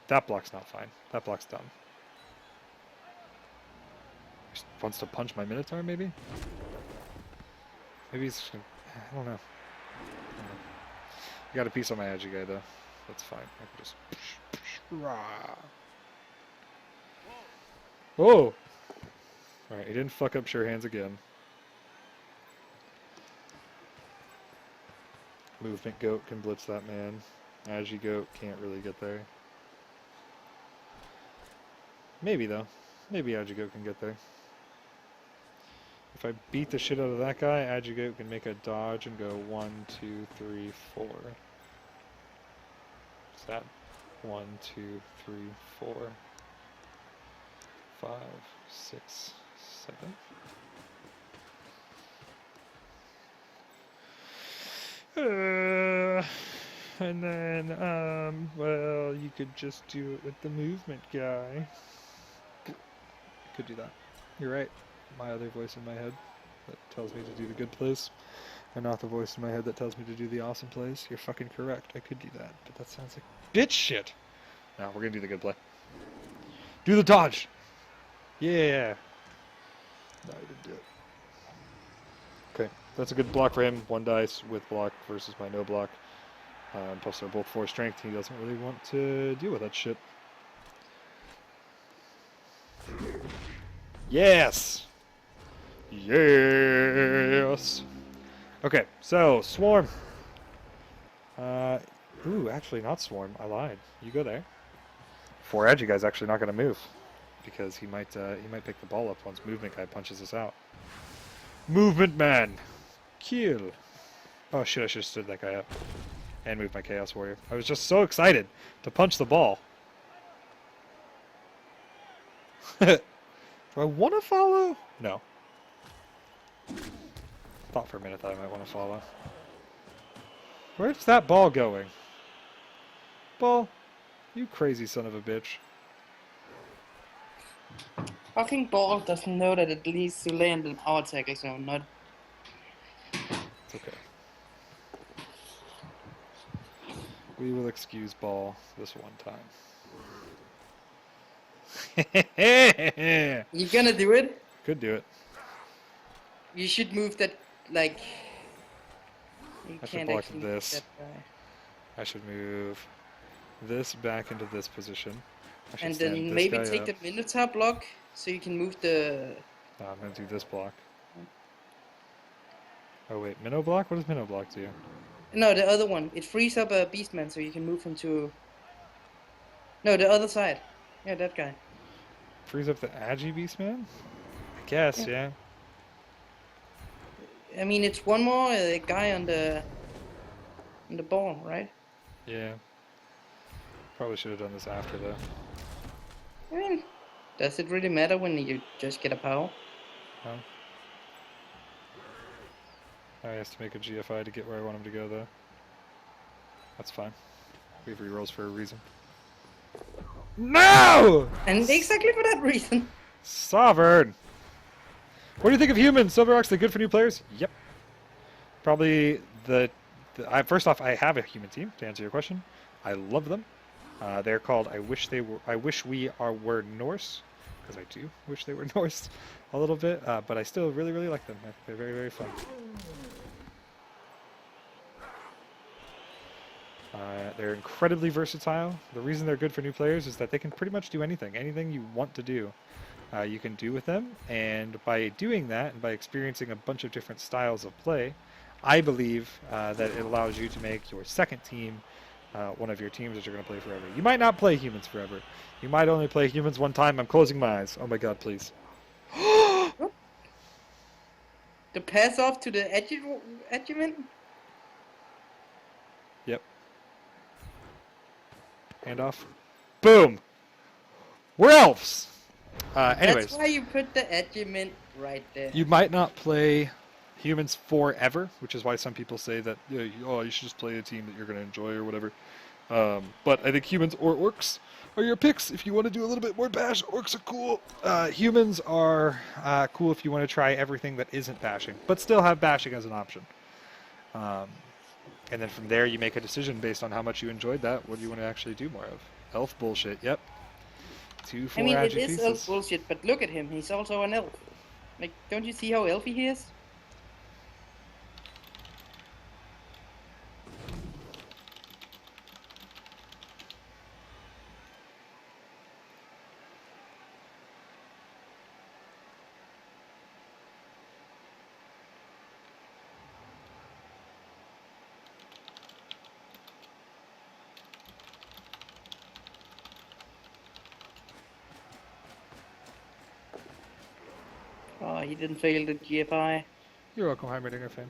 That block's not fine. That block's dumb. He wants to punch my Minotaur, maybe? Maybe he's... I don't know. I got a piece on my Agi guy, though. That's fine. I can just... Whoa! Alright, he didn't fuck up Sure Hands again. Movement Goat can blitz that man. Agi Goat can't really get there. Maybe, though. Maybe Agi Goat can get there. If I beat the shit out of that guy, Agi Goat can make a dodge and go 1, 2, 3, 4. Is that 1, 2, 3, 4, 5, 6, 7? And then, well, you could just do it with the movement guy. Could do that. You're right. My other voice in my head that tells me to do the good plays, and not the voice in my head that tells me to do the awesome plays. You're fucking correct. I could do that, but that sounds like bitch shit. No, we're gonna do the good play. Do the dodge! Yeah! No, I didn't do it. Okay, that's a good block for him. 1 dice with block versus my no block. Plus they're both 4 strength. He doesn't really want to deal with that shit. Yes! Yes! Okay, so, Swarm. Ooh, actually not Swarm. I lied. You go there. 4 Agi guy's actually not going to move. because he might pick the ball up once movement guy punches us out. Movement man, kill. Oh shit! I should have stood that guy up and moved my Chaos Warrior. I was just so excited to punch the ball. Do I want to follow? No. Thought for a minute that I might want to follow. Where's that ball going? Ball, you crazy son of a bitch. Fucking ball doesn't know that it needs to land in our tackle zone, not. It's okay. We will excuse ball this one time. You gonna do it? Could do it. You should move that, like. You I should can't block actually this. move that guy. I should move this back into this position. I should And stand then this maybe guy take up. the Minotaur block so you can move the. No, I'm gonna do this block. Oh wait, minnow block? What does minnow block do? No, the other one. It frees up a Beastman so you can move him to. No, the other side. Yeah, that guy. Frees up the Agi Beastman? I guess, yeah. I mean, it's one more guy on the ball, right? Yeah. Probably should have done this after though. I mean, does it really matter when you just get a power? Huh? I has to make a GFI to get where I want him to go though. That's fine. We have rerolls for a reason. No! And exactly for that reason. Sovereign! What do you think of humans? Silverox, they're good for new players? Yep. Probably first off, I have a human team, to answer your question. I love them. They're called I wish we were Norse, because I do wish they were Norse a little bit, but I still really, really like them. I think they're very, very fun. They're incredibly versatile. The reason they're good for new players is that they can pretty much do anything. Anything you want to do, you can do with them. And by doing that, and by experiencing a bunch of different styles of play, I believe that it allows you to make your second team one of your teams that you're going to play forever. You might not play humans forever. You might only play humans one time. I'm closing my eyes. Oh my god, please. The pass off to the Edgement? Yep. Handoff. Boom! We're elves! Anyways. That's why you put the Edgement right there. You might not play humans forever, which is why some people say that you should just play a team that you're going to enjoy or whatever. But I think humans or orcs are your picks if you want to do a little bit more bash. Orcs are cool. Humans are cool if you want to try everything that isn't bashing, but still have bashing as an option. And then from there, you make a decision based on how much you enjoyed that. What do you want to actually do more of? Elf bullshit. Yep. 2 4 I mean, it agi is pieces. elf bullshit, but look at him. He's also an elf. Like, don't you see how elfy he is? Oh, he didn't fail the GFI. You're welcome, Heimerdinger fan.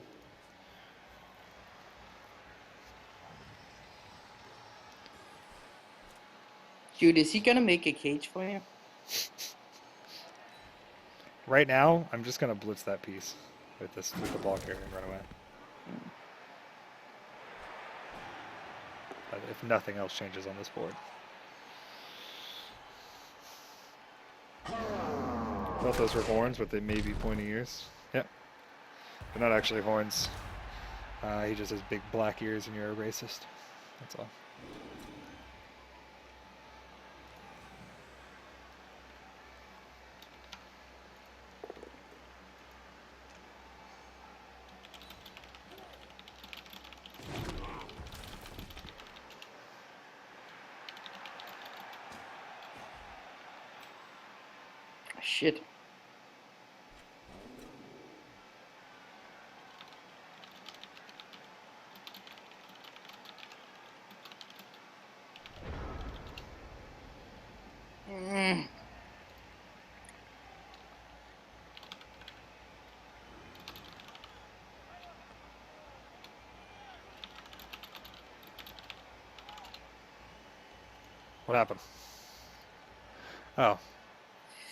Dude, is he gonna make a cage for you? Right now, I'm just gonna blitz that piece with the ball carrier and run away. But if nothing else changes on this board. Thought those were horns, but they may be pointy ears. Yep. They're not actually horns. He just has big black ears and you're a racist. That's all. Shit. What happened? Oh.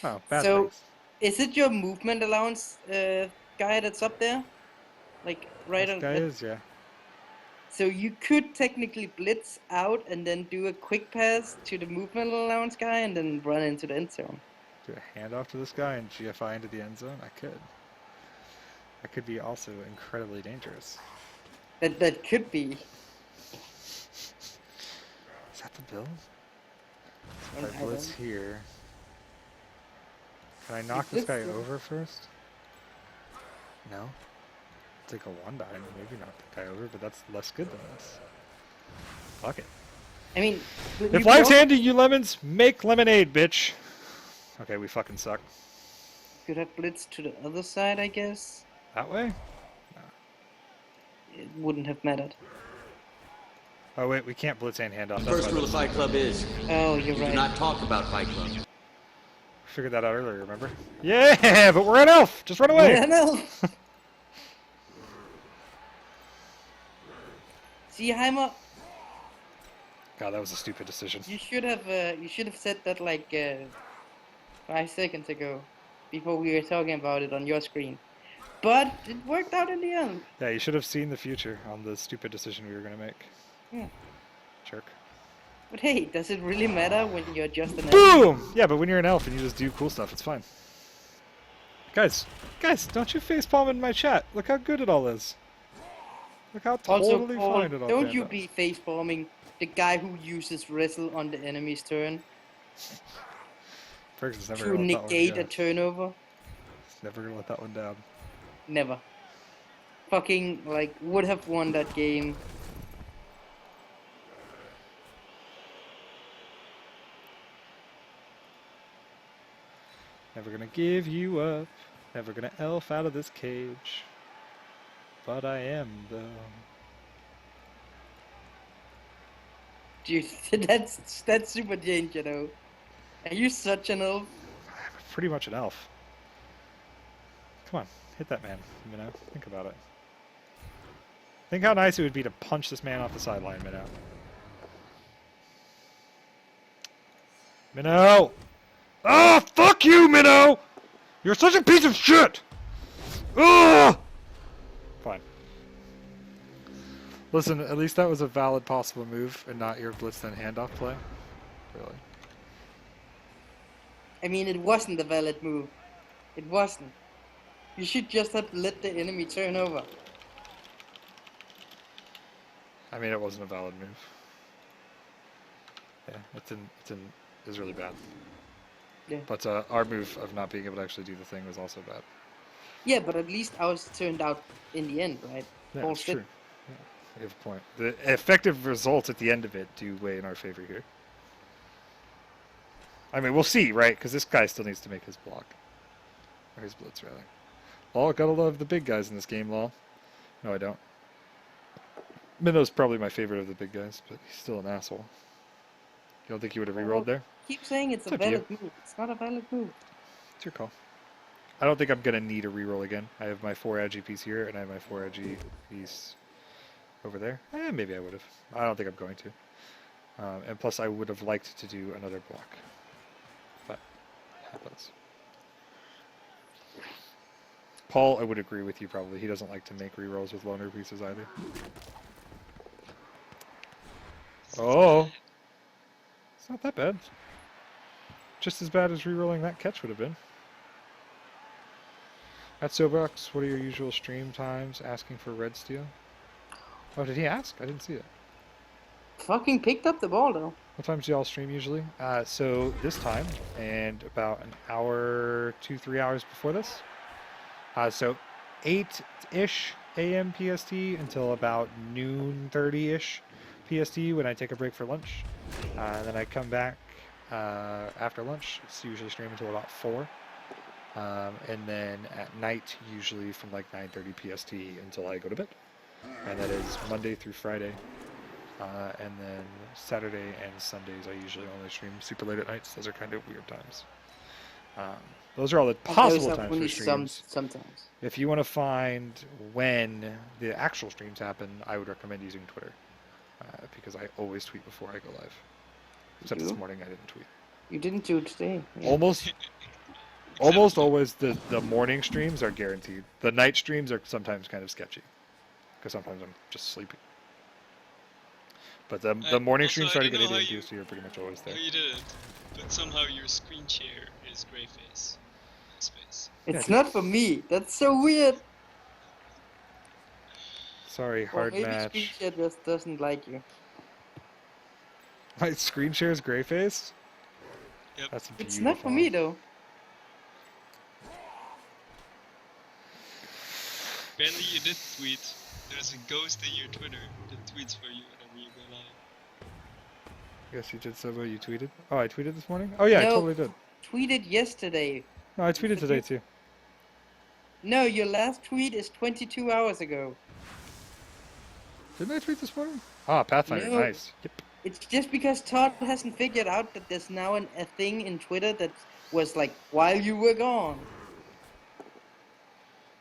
Oh, bad So- things. Is it your movement allowance guy that's up there? Like right This on. guy is, yeah. So you could technically blitz out and then do a quick pass to the movement allowance guy and then run into the end zone. Do a handoff to this guy and GFI into the end zone? I could. That could be also incredibly dangerous. That could be. Is that the build? I So if I blitz don't- here. Can I knock this guy blitz the- over first? No? Take a one die and maybe knock the guy over, but that's less good than this. Fuck it. I mean, you If could life's also- handing you lemons, make lemonade, bitch. Okay, we fucking suck. could have blitzed to the other side, I guess. That way? It wouldn't have mattered. Oh wait, we can't blitz and handoff. The That's first why rule of that's- Fight Club is Oh, you're you do right. not talk about Fight Club. Figured that out earlier, remember? Yeah, but we're an elf! Just run away! Yeah, no. See, Heimer, God, that was a stupid decision. you should have said that like 5 seconds ago, before we were talking about it on your screen. But it worked out in the end. Yeah, you should have seen the future on the stupid decision we were gonna make. Yeah. Jerk. But hey, does it really matter when you're just an elf? Boom! Yeah, but when you're an elf and you just do cool stuff, it's fine. Guys, don't you facepalm in my chat. Look how good it all is. Look how Also, totally Paul, fine it all don't you panned be facepalming the guy who uses wrestle on the enemy's turn out. Ferguson's never to gonna let that one negate go. a turnover. He's never gonna let that one down. Never. Fucking, like, would have won that game. Never gonna give you up. Never gonna elf out of this cage. But I am, though. Dude, that's super Jane, you know. Are you such an elf? I'm pretty much an elf. Come on, hit that man, Minnow. Think about it. Think how nice it would be to punch this man off the sideline, Minnow. Minnow! Ah, fuck you, Minnow! You're such a piece of shit! Ugh! Fine. Listen, at least that was a valid possible move and not your blitz then handoff play. Really. I mean, it wasn't a valid move. It wasn't. You should just have let the enemy turn over. I mean, it wasn't a valid move. Yeah, it was really bad. Yeah. But our move of not being able to actually do the thing was also bad. Yeah, but at least ours turned out in the end, right? Yeah, Paul it's said- true. Yeah, you have a point. The effective results at the end of it do weigh in our favor here. I mean, we'll see, right? Because this guy still needs to make his block. Or his blitz, rather. Lol, gotta love the big guys in this game, lol. No, I don't. Minnow's probably my favorite of the big guys, but he's still an asshole. You don't think he would have rerolled there? Keep saying it's It's a up to you. valid move. It's not a valid move. It's your call. I don't think I'm going to need a reroll again. I have my 4 agi piece here, and I have my 4 agi piece over there. Maybe I would have. I don't think I'm going to. And plus, I would have liked to do another block. But it happens. Paul, I would agree with you probably. He doesn't like to make rerolls with loner pieces either. Oh! It's not that bad. Just as bad as rerolling that catch would have been. At Sobox, what are your usual stream times? Asking for red steel. Oh, did he ask? I didn't see it. Fucking picked up the ball though. What times do y'all stream usually? So this time, and about an hour, 2-3 hours before this. So 8-ish a.m. PST until about noon 30-ish PST when I take a break for lunch. Then I come back after lunch. It's usually stream until about 4. And then at night, usually from like 9:30 PST until I go to bed. And that is Monday through Friday. And then Saturday and Sundays, I usually only stream super late at nights. Those are kind of weird times. Those are all the possible Those are times only for streams. sometimes. If you want to find when the actual streams happen, I would recommend using Twitter. Because I always tweet before I go live. Except You this do? morning I didn't tweet. You didn't do it today. Yeah. Almost always the morning streams are guaranteed. The night streams are sometimes kind of sketchy. Because sometimes I'm just sleepy. But the morning Also, streams I try to don't get know how into, you- so you're pretty much always there. how you did it, but somehow your screen share is Greyface. Space. It's Yeah, not for me. That's so weird. Sorry, Or hard maybe match. Screenshot just doesn't like you. My screen share is Greyface? Yep. That's beautiful. It's not for me though. Apparently you did tweet. There's a ghost in your Twitter that tweets for you whenever you go live. Guess you did, Sobo. You tweeted? Oh, I tweeted this morning? Oh, yeah, I No. totally did. Tweeted yesterday. No, I tweeted today, too. No, your last tweet is 22 hours ago. Didn't I tweet this morning? Ah, Pathfinder, No. nice. Yep. It's just because Todd hasn't figured out that there's now a thing in Twitter that was like, while you were gone.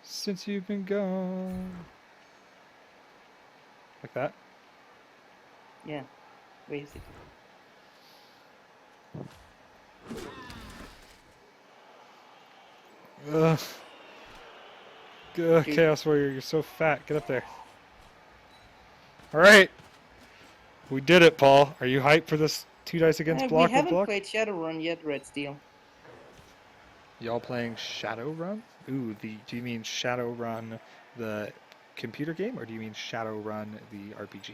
Since you've been gone. Like that? Yeah, basically. Ugh. Dude. Chaos Warrior, you're so fat. Get up there. Alright. We did it, Paul. Are you hyped for this 2 dice against We block with haven't block? played Shadowrun yet, Red Steel. Y'all playing Shadowrun? Ooh, do you mean Shadowrun the computer game, or do you mean Shadowrun the RPG?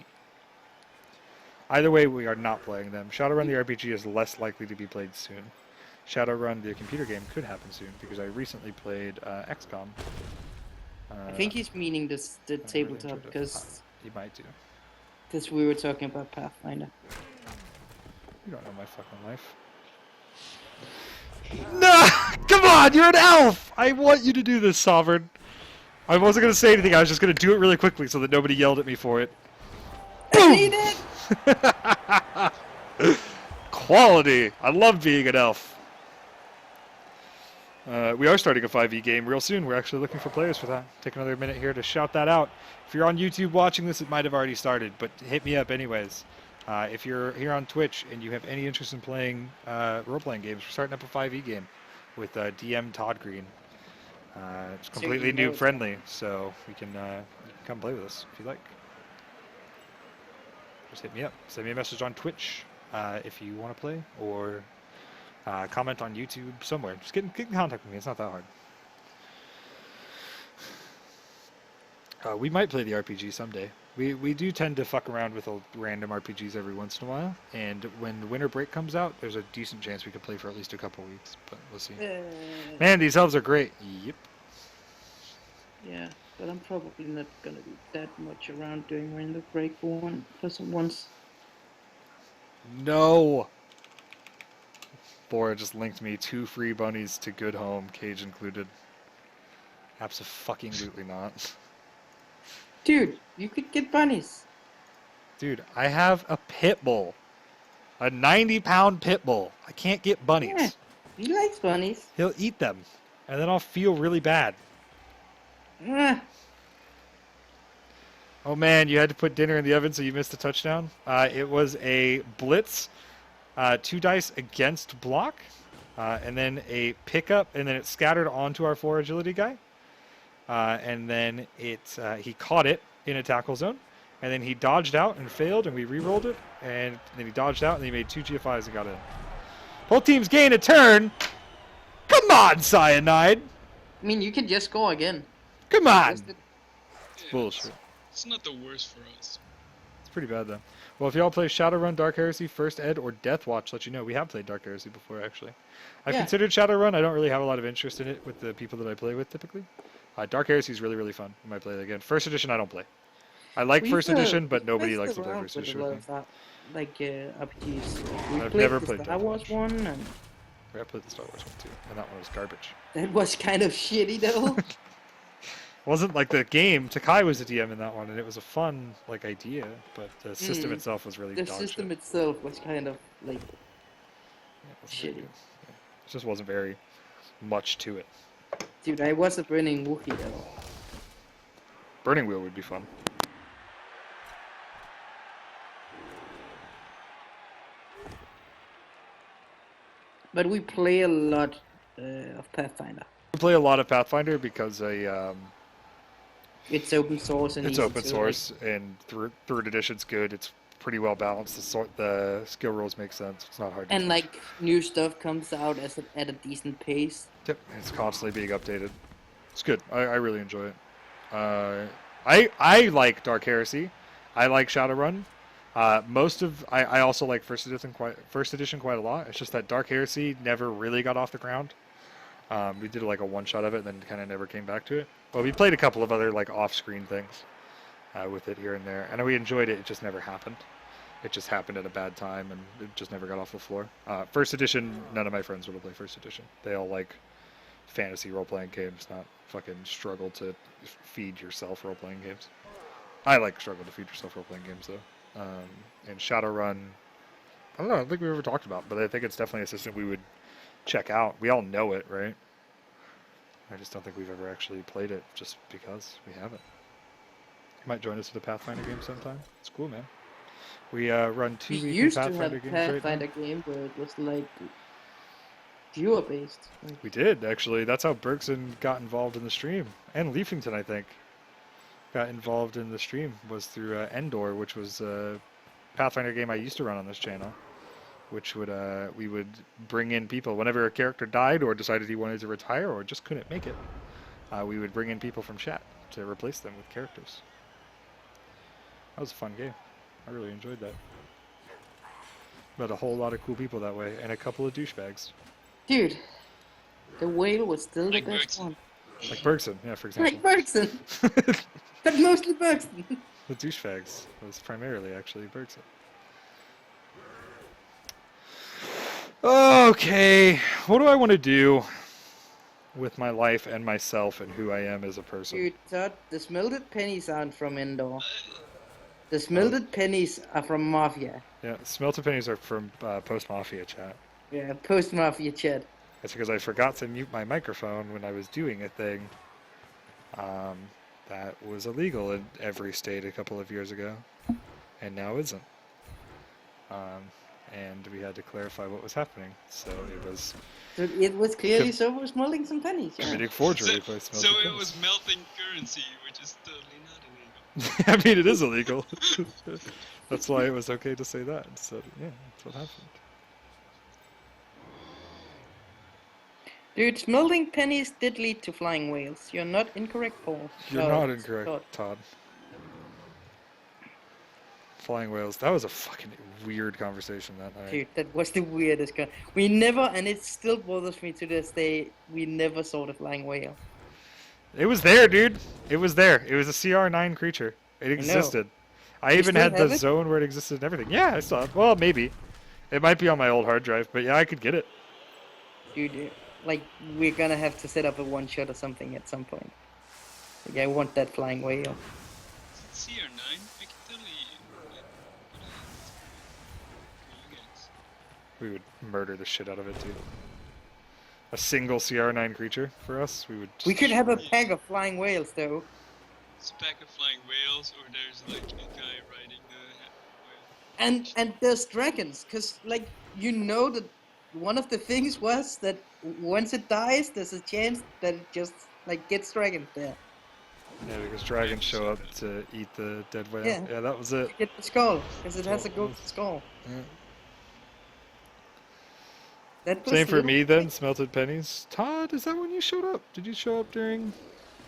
Either way, we are not playing them. Shadowrun the RPG is less likely to be played soon. Shadowrun the computer game could happen soon, because I recently played XCOM. I think he's meaning the really tabletop enjoyed it. because He might do. we were talking about Pathfinder. You don't know my fucking life. No! Come on, you're an elf! I want you to do this, Sovereign. I wasn't going to say anything, I was just going to do it really quickly so that nobody yelled at me for it. Read it! Quality! I love being an elf. We are starting a 5e game real soon. We're actually looking for players for that. Take another minute here to shout that out. If you're on YouTube watching this, it might have already started, but hit me up anyways. If you're here on Twitch and you have any interest in playing role-playing games, we're starting up a 5e game with DM Todd Green. It's So completely you know noob friendly, so you can come play with us if you like. Just hit me up. Send me a message on Twitch if you want to play, or comment on YouTube somewhere. Just get in contact with me. It's not that hard. We might play the RPG someday. We do tend to fuck around with random RPGs every once in a while, and when the winter break comes out, there's a decent chance we could play for at least a couple weeks, but we'll see. Man, these elves are great. Yep. Yeah, but I'm probably not gonna be that much around during winter break for once. No! Bora just linked me 2 free bunnies to Good Home, cage included. Abso-fucking-lutely not. Dude, you could get bunnies. Dude, I have a pit bull. A 90-pound pit bull. I can't get bunnies. Yeah. He likes bunnies. He'll eat them, and then I'll feel really bad. Ah, Oh man, you had to put dinner in the oven, so you missed a touchdown. It was a blitz, 2 dice against block, and then a pickup, and then it scattered onto our 4 agility guy. And then he caught it in a tackle zone, and then he dodged out and failed, and we re-rolled it, and then he dodged out, and he made 2 GFIs and got in. Both teams gain a turn. Come on, Cyanide. I mean, you can just score again. Come on. Just the- Yeah, Bullshit. It's not the worst for us. It's pretty bad, though. Well, if y'all play Shadowrun, Dark Heresy, First Ed, or Death Watch, let you know. We have played Dark Heresy before, actually. I've Yeah. considered Shadowrun. I don't really have a lot of interest in it with the people that I play with, typically. Dark Heresy is really, really fun. I might play it again. First Edition, I don't play. I like We First used to- Edition, but we nobody messed likes to play around First with a Edition lot with me. of RPGs. We I've played never the played Star Death Wars Watch. one, and I played the Star Wars one, too, and that one was garbage. that was kind of shitty though. Wasn't like the game. Takai was the DM in that one, and it was a fun idea, but the system Mm. itself was really The dog system shit. itself was kind of like Yeah, it wasn't very shitty. good. Yeah. It just wasn't very much to it. Dude, I was a burning Wookiee though. Burning Wheel would be fun. But we play a lot of Pathfinder. We play a lot of Pathfinder because It's open source and it's easy open to, source and third edition's good. It's pretty well balanced. The skill rules make sense. It's not hard. To and teach. like new stuff comes out at a decent pace. Yep, it's constantly being updated. It's good. I really enjoy it. I like Dark Heresy. I like Shadowrun. I also like first edition quite a lot. It's just that Dark Heresy never really got off the ground. We did like a one shot of it, and then kind of never came back to it. Well, we played a couple of other like off-screen things with it here and there, and we enjoyed it. It just never happened. It just happened at a bad time, and it just never got off the floor. First edition, none of my friends would have played first edition. They all like fantasy role-playing games, not fucking struggle to feed yourself role-playing games. I like struggle to feed yourself role-playing games though. And Shadowrun, I don't know. I don't think we ever talked about, but I think it's definitely a system we would check out. We all know it, right? I just don't think we've ever actually played it, just because we haven't. You might join us for the Pathfinder game sometime. It's cool, man. We run two We weekly used to Pathfinder have games right now. Pathfinder game where it was like viewer based. Like, We did, actually. That's how Bergson got involved in the stream. And Leafington, I think, got involved in the stream, was through Endor, which was a Pathfinder game I used to run on this channel, which would we would bring in people. Whenever a character died or decided he wanted to retire or just couldn't make it, we would bring in people from chat to replace them with characters. That was a fun game. I really enjoyed that. Met a whole lot of cool people that way, and a couple of douchebags. dude, the whale was still Like the best Bergson. one. Like Bergson, yeah, for example. Like Bergson, but mostly Bergson. The douchebags was primarily actually Bergson. Okay, what do I want to do with my life and myself and who I am as a person? Dude, Todd, the smelted pennies aren't from Endor. The smelted pennies are from Mafia. Yeah, smelter pennies are from Post Mafia chat. Yeah, post Mafia chat. That's because I forgot to mute my microphone when I was doing a thing that was illegal in every state a couple of years ago, and now isn't. And we had to clarify what was happening. So it was So it was clearly so was smelting some pennies. Yeah. committing forgery if I So smelled it pennies. was melting currency, which is totally not illegal. I mean, it is illegal. That's why it was okay to say that. So yeah, that's what happened. Dude, smelting pennies did lead to flying whales. You're not incorrect, Paul. You're No, not incorrect, Todd. Flying whales. That was a fucking weird conversation that night. Dude, that was the weirdest. We never, and it still bothers me to this day. We never saw the flying whale. It was there, dude. It was there. It was a CR9 creature. It existed. I even still had the have it? zone where it existed and everything. Yeah, I saw it. Well, maybe. It might be on my old hard drive, but yeah, I could get it. Dude, like we're gonna have to set up a one shot or something at some point. Like, I want that flying whale. CR9, I can totally like put it for you guys. We would murder the shit out of it, dude. A single CR9 creature for us, we would. We could have a Yes. pack of flying whales, though. It's a pack of flying whales, or there's like a guy riding the whale. And there's dragons, cause like you know that one of the things was that once it dies, there's a chance that it just like gets dragons there. Yeah, because dragons show up to eat the dead whale. Yeah. Yeah, that was it. You get the skull, cause it has a gold skull. Yeah. That was Same for little- me then, smelted pennies. Todd, is that when you showed up? Did you show up during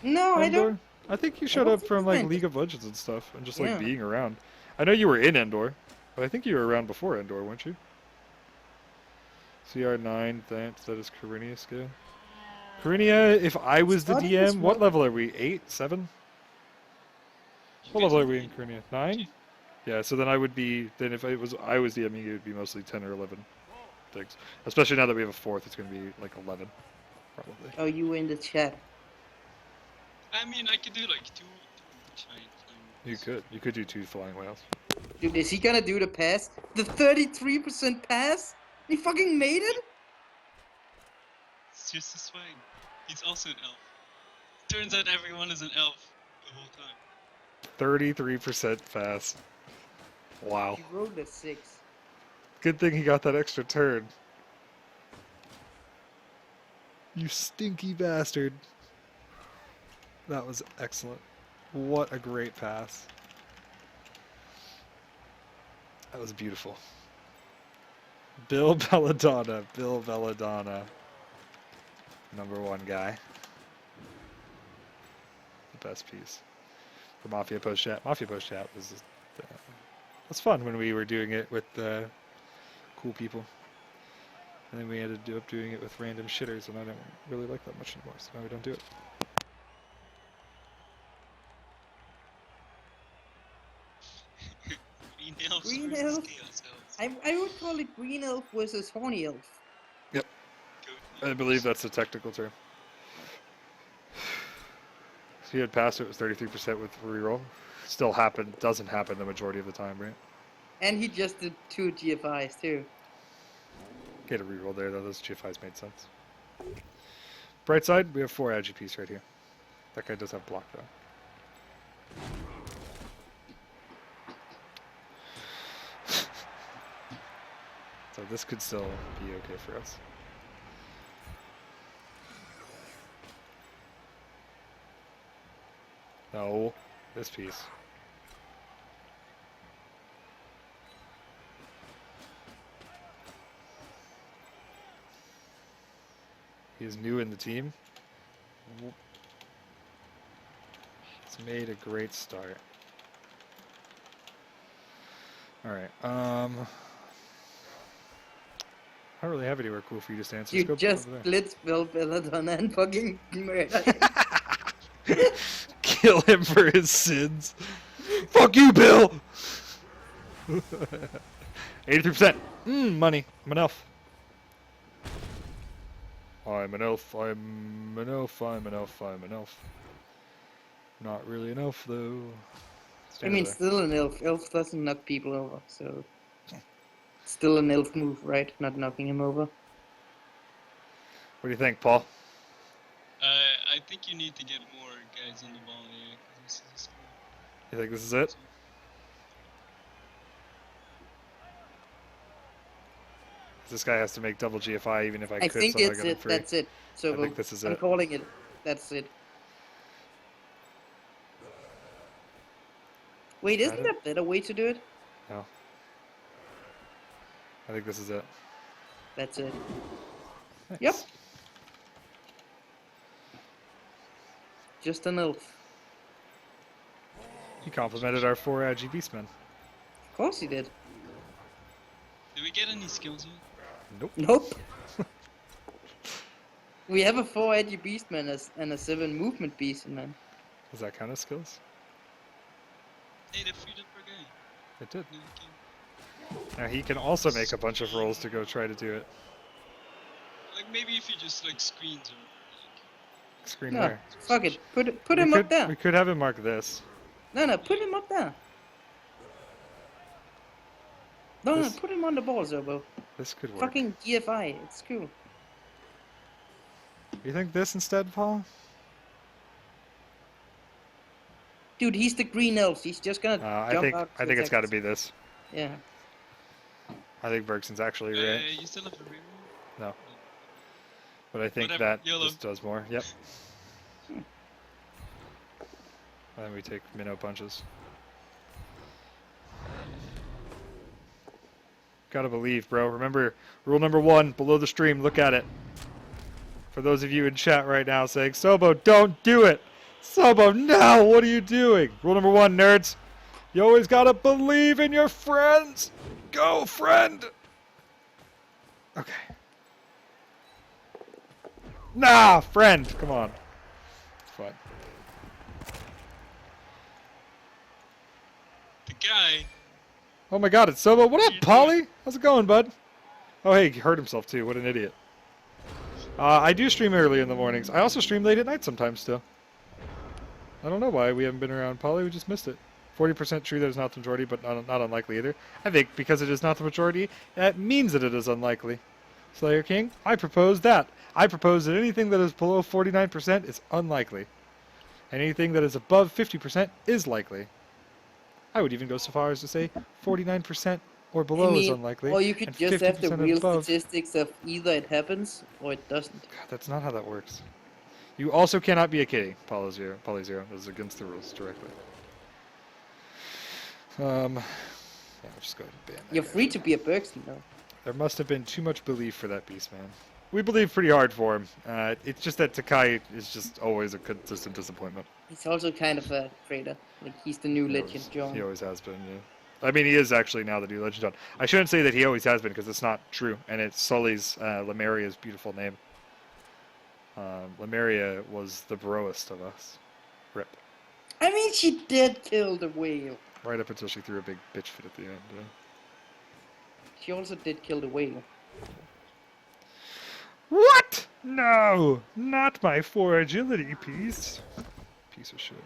No, I Endor? don't. I think you showed up think from I like did. League of Legends and stuff, and just like Yeah. being around. I know you were in Endor, but I think you were around before Endor, weren't you? CR9, that is Corinia scale. Corinia, if I was the Starting DM, this what one- level are we? 8? 7? What level are we in Corinia? 9? Yeah, so then I would be, then if I was DMing, it would be mostly 10 or 11 things. Especially now that we have a 4th, it's going to be like 11, probably. Oh, you were in the chat. I mean, I could do like two giant flying whales. You could do 2 flying whales. Dude, is he gonna do the pass? The 33% pass? He fucking made it? It's just a swag. He's also an elf. Turns out everyone is an elf the whole time. 33% pass. Wow. He rolled a 6. Good thing he got that extra turn. You stinky bastard. That was excellent. What a great pass. That was beautiful. Bill Belladonna. Bill Belladonna. Number one guy. The best piece. For Mafia Post Chat. Mafia Post Chat was fun when we were doing it with cool people. And then we ended up doing it with random shitters, and I don't really like that much anymore, so now we don't do it. Green elves Green versus elf? chaos elves. I would call it green elf versus horny elf. Yep. Go- I believe that's the technical term. So he had passed it was 33% with reroll. Still doesn't happen the majority of the time, right? And he just did 2 GFIs too. Get a reroll there though, those GFIs made sense. Bright side, we have 4 IGPs right here. That guy does have block though. So this could still be okay for us. No, this piece. He is new in the team. He's made a great start. Alright, I don't really have anywhere cool for you to stand, so You let's go just over there. blitz Bill Belladonna and fucking murder. Kill him for his sins. Fuck you, Bill! 83%. Money. I'm an elf. I'm an elf, I'm an elf, I'm an elf, I'm an elf. Not really an elf, though. I Stand mean, there. still an elf. Elf doesn't knock people over, so... Still an elf move, right? Not knocking him over. What do you think, Paul? I think you need to get more guys on the ball here. 'Cause this is You think this is it? This guy has to make double GFI even if I I could think somehow it's get him it. free. That's it. So I think this is I'm it. calling it. That's it. Wait, isn't it? there a better way to do it? No. I think this is it. That's it. Thanks. Yep. Just an elf. He complimented our 4 IG Beastmen. Of course he did. Did we get any skills yet? Nope. Nope. We have a 4 edgy beastman and a 7 movement beastman. Does that count as skills? Hey, they freed up our guy. It did. No, we can- Now he can also make a bunch of rolls to go try to do it. Like maybe if you just like screens or like, Screen No, where? fuck it. Put We him could- up there. We could have him mark this. No, put him up there. No, This- put him on the ball, Zobo. This could work. Fucking GFI. It's cool. You think this instead, Paul? Dude, he's the green elf. He's just gonna jump out. I think it's got to be this. Yeah. I think Bergson's actually right, you still have a reroll? No. but I think Whatever, that YOLO. just does more. Yep. And then we take minnow punches. Gotta believe, bro. Remember, rule number 1, below the stream, look at it. For those of you in chat right now saying, Sobo, don't do it! Sobo, no! What are you doing? Rule number 1, nerds. You always gotta believe in your friends! Go, friend! Okay. Nah, friend! Come on. It's fine. The guy. Oh my god, it's Sobo. What up, you Polly? How's it going, bud? Oh, hey, he hurt himself too. What an idiot. I do stream early in the mornings. I also stream late at night sometimes still. I don't know why we haven't been around, Polly. We just missed it. 40% true that is not the majority, but not unlikely either. I think because it is not the majority, that means that it is unlikely. Slayer King, I propose that. I propose that anything that is below 49% is unlikely. And anything that is above 50% is likely. I would even go so far as to say 49% or below is unlikely. or you could and just have the 50% real above. statistics of either it happens or it doesn't. God, that's not how that works. You also cannot be a kitty, Polyzero. Polyzero. This is against the rules directly. Yeah, we'll just go ahead and ban that You're guy. free to be a Bergson though. There must have been too much belief for that beast, man. We believe pretty hard for him. It's just that Takai is just always a consistent disappointment. He's also kind of a traitor. Like he's the new He legend, always- John. He always has been, yeah. I mean, he is actually now the new legend. John. I shouldn't say that he always has been because it's not true, and it's Sully's Lemuria's beautiful name. Lemuria was the broest of us. Rip. I mean, she did kill the whale. Right up until she threw a big bitch fit at the end. Yeah. She also did kill the whale. What? No, not my 4 agility piece. Piece of shit.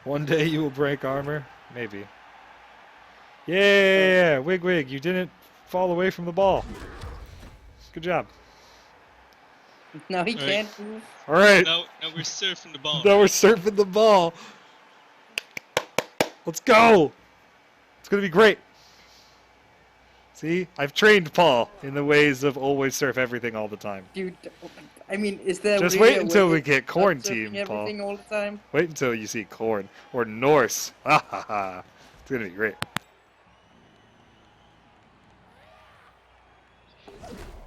One day you will break armor? Maybe. Yeah, Wig, you didn't fall away from the ball. Good job. Now he Right. can't move. Alright, Now we're surfing the ball. now we're surfing the ball. Let's go! It's gonna be great. See, I've trained Paul in the ways of always surf everything all the time. Dude, I mean, is there Just really wait a until way we to get stop Corn surfing Team, Paul. everything all the time? Wait until you see Corn or Norse. Ha ha ha. It's gonna be great.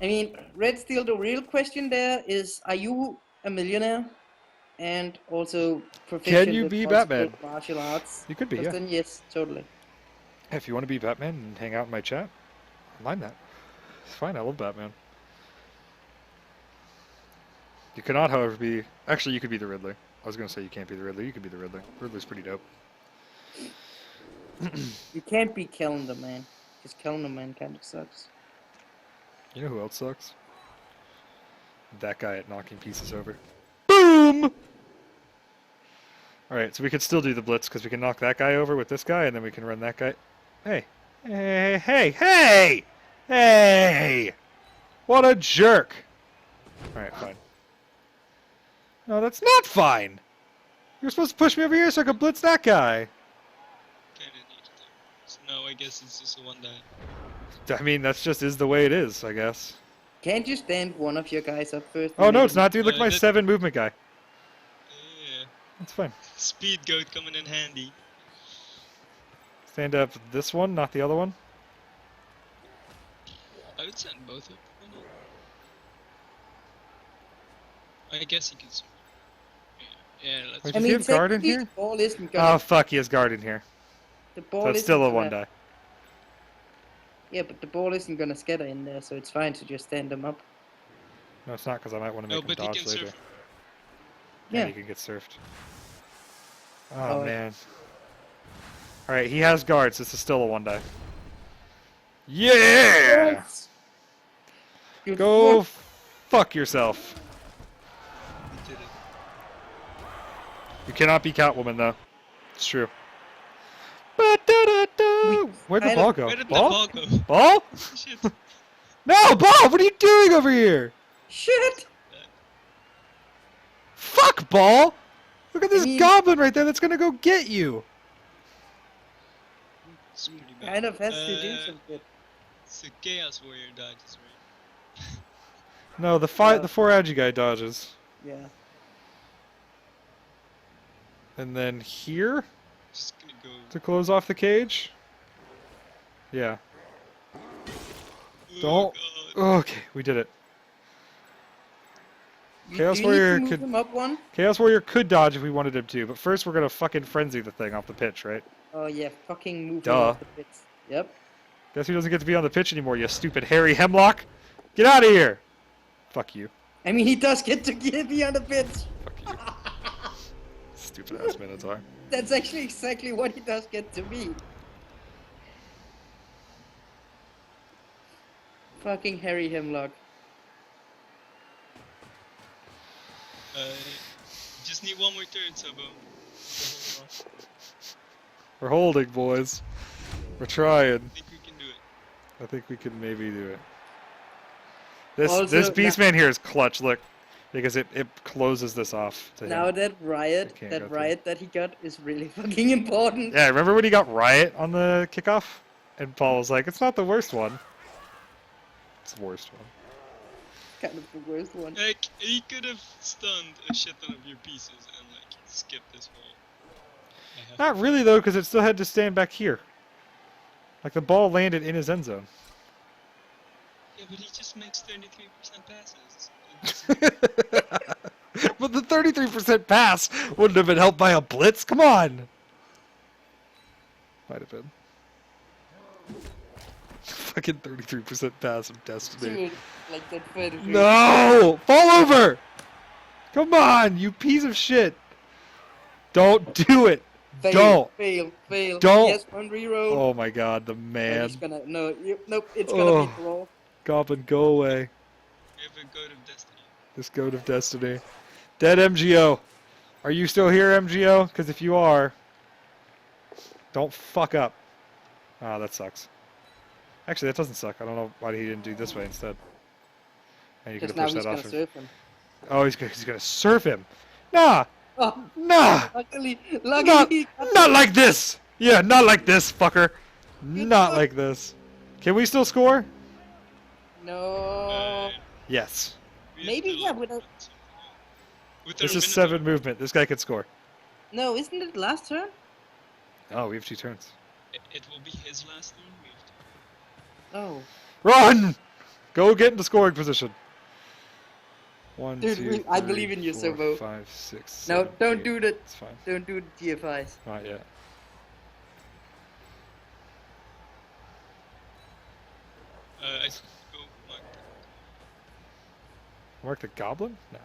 I mean, Red Steel, the real question there is, are you a millionaire? And also proficient you in be multiple Batman? martial arts? You could be, 'Cause yeah. Then yes, totally. If you want to be Batman and hang out in my chat, I don't mind that. It's fine. I love Batman. You cannot, however, be. Actually, you could be the Riddler. I was gonna say you can't be the Riddler. You could be the Riddler. Riddler's pretty dope. You can't be Calendar Man, because Calendar Man kind of sucks. You know who else sucks? That guy at knocking pieces over. Boom! Alright, so we could still do the blitz because we can knock that guy over with this guy and then we can run that guy. Hey! Hey! Hey! Hey! Hey! What a jerk! Alright, fine. No, that's not fine! You're supposed to push me over here so I can blitz that guy! Kinda needed that. So now I guess it's just a one die. I mean, that's just is the way it is, I guess. Can't you stand one of your guys up first? Oh and no, make it's him- not, dude. Look at my that- 7 movement guy. Yeah. That's fine. Speed goat coming in handy. Stand up this one, not the other one. I would send both up. Why not? I guess he can survive. Yeah, let's. Wait, I Does he mean, have guard in technically, here? the ball isn't gonna. Oh fuck, he has guard in here. The ball So it's isn't still a gonna- 1 die. Yeah, but the ball isn't gonna scatter in there, so it's fine to just stand them up. No, it's not because I might want to No, make him but he dodge can later. surf. Yeah, Yeah. he can get surfed. Oh, Oh, yeah. man. Alright, he has guards. This is still a 1 die. Yeah! Yes! Good Go work. fuck yourself. He did it. You cannot be Catwoman, though. It's true. Ba-da-da-da. Where'd the kind ball of- go? Where did Ball? the ball go? Ball? Shit. No, Ball! What are you doing over here? Shit! Fuck, Ball! Look at this mean- goblin right there that's gonna go get you. It's pretty bad. Kind of has to do some shit. It's a Chaos Warrior dodges, right? No, the 4 agi guy dodges. Yeah. And then here Just gonna go. to close off the cage. Yeah. Oh, Don't- God. Okay, we did it. You, Chaos do you Warrior need to move could- him up one? Chaos Warrior could dodge if we wanted him to, but first we're gonna fucking frenzy the thing off the pitch, right? Oh yeah, fucking move Duh. him off the pits. Yep. Guess who doesn't get to be on the pitch anymore, you stupid Harry Hemlock? Get out of here! Fuck you. I mean, he does get to be on the pits. Fuck you. Stupid ass Minotaur. That's actually exactly what he does get to be. Fucking Harry Hemlock. Just need one more turn, Sabo. We're holding, boys. We're trying. I think we can do it. I think we can maybe do it. This Also, Beastman here is clutch, look. Because it closes this off to Now him. that I riot, can't go that through. riot that he got is really fucking important. Yeah, remember when he got Riot on the kickoff? And Paul was like, it's not the worst one. It's the worst one. Kind of the worst one. Like, he could have stunned a shit ton of your pieces and, like, skipped this whole. I have Not really, though, because it still had to stand back here. Like, the ball landed in his end zone. Yeah, but he just makes 33% passes. But the 33% pass wouldn't have been helped by a blitz. Come on. Might have been. Fucking 33% pass of destiny. Dude, like that further. No! Fall over! Come on, you piece of shit. Don't do it. Fail, Don't. fail. Don't. Yes, one reroll. Oh my god, the Oh, man. he's gonna, nope, it's gonna be Oh. draw. Goblin, go away. We have a goat of destiny. This goat of destiny. Dead MGO. Are you still here, MGO? Because if you are, don't fuck up. Ah, that sucks. Actually, that doesn't suck. I don't know why he didn't do this way instead. And you could Just have now pushed he's that gonna off him. serve him. Oh, he's gonna surf him. Nah, Oh, nah, luckily, not, he got not like this. Yeah, not like this, fucker. Not luck. like this. Can we still score? No. Yes. We have Maybe, to, yeah, like, with a- run something out. With This our is 7 Minotaur, movement. This guy could score. No, isn't it last turn? Oh, we have 2 turns. It will be his last turn. We have to. Oh. Run! Go get into scoring position. 1, Dude, 2, I 3, believe in you, 4, Servo. 5, 6, No, 7, don't 8. do that. It's fine. Don't do the GFIs. Not yet. I go mark. Mark the goblin? No.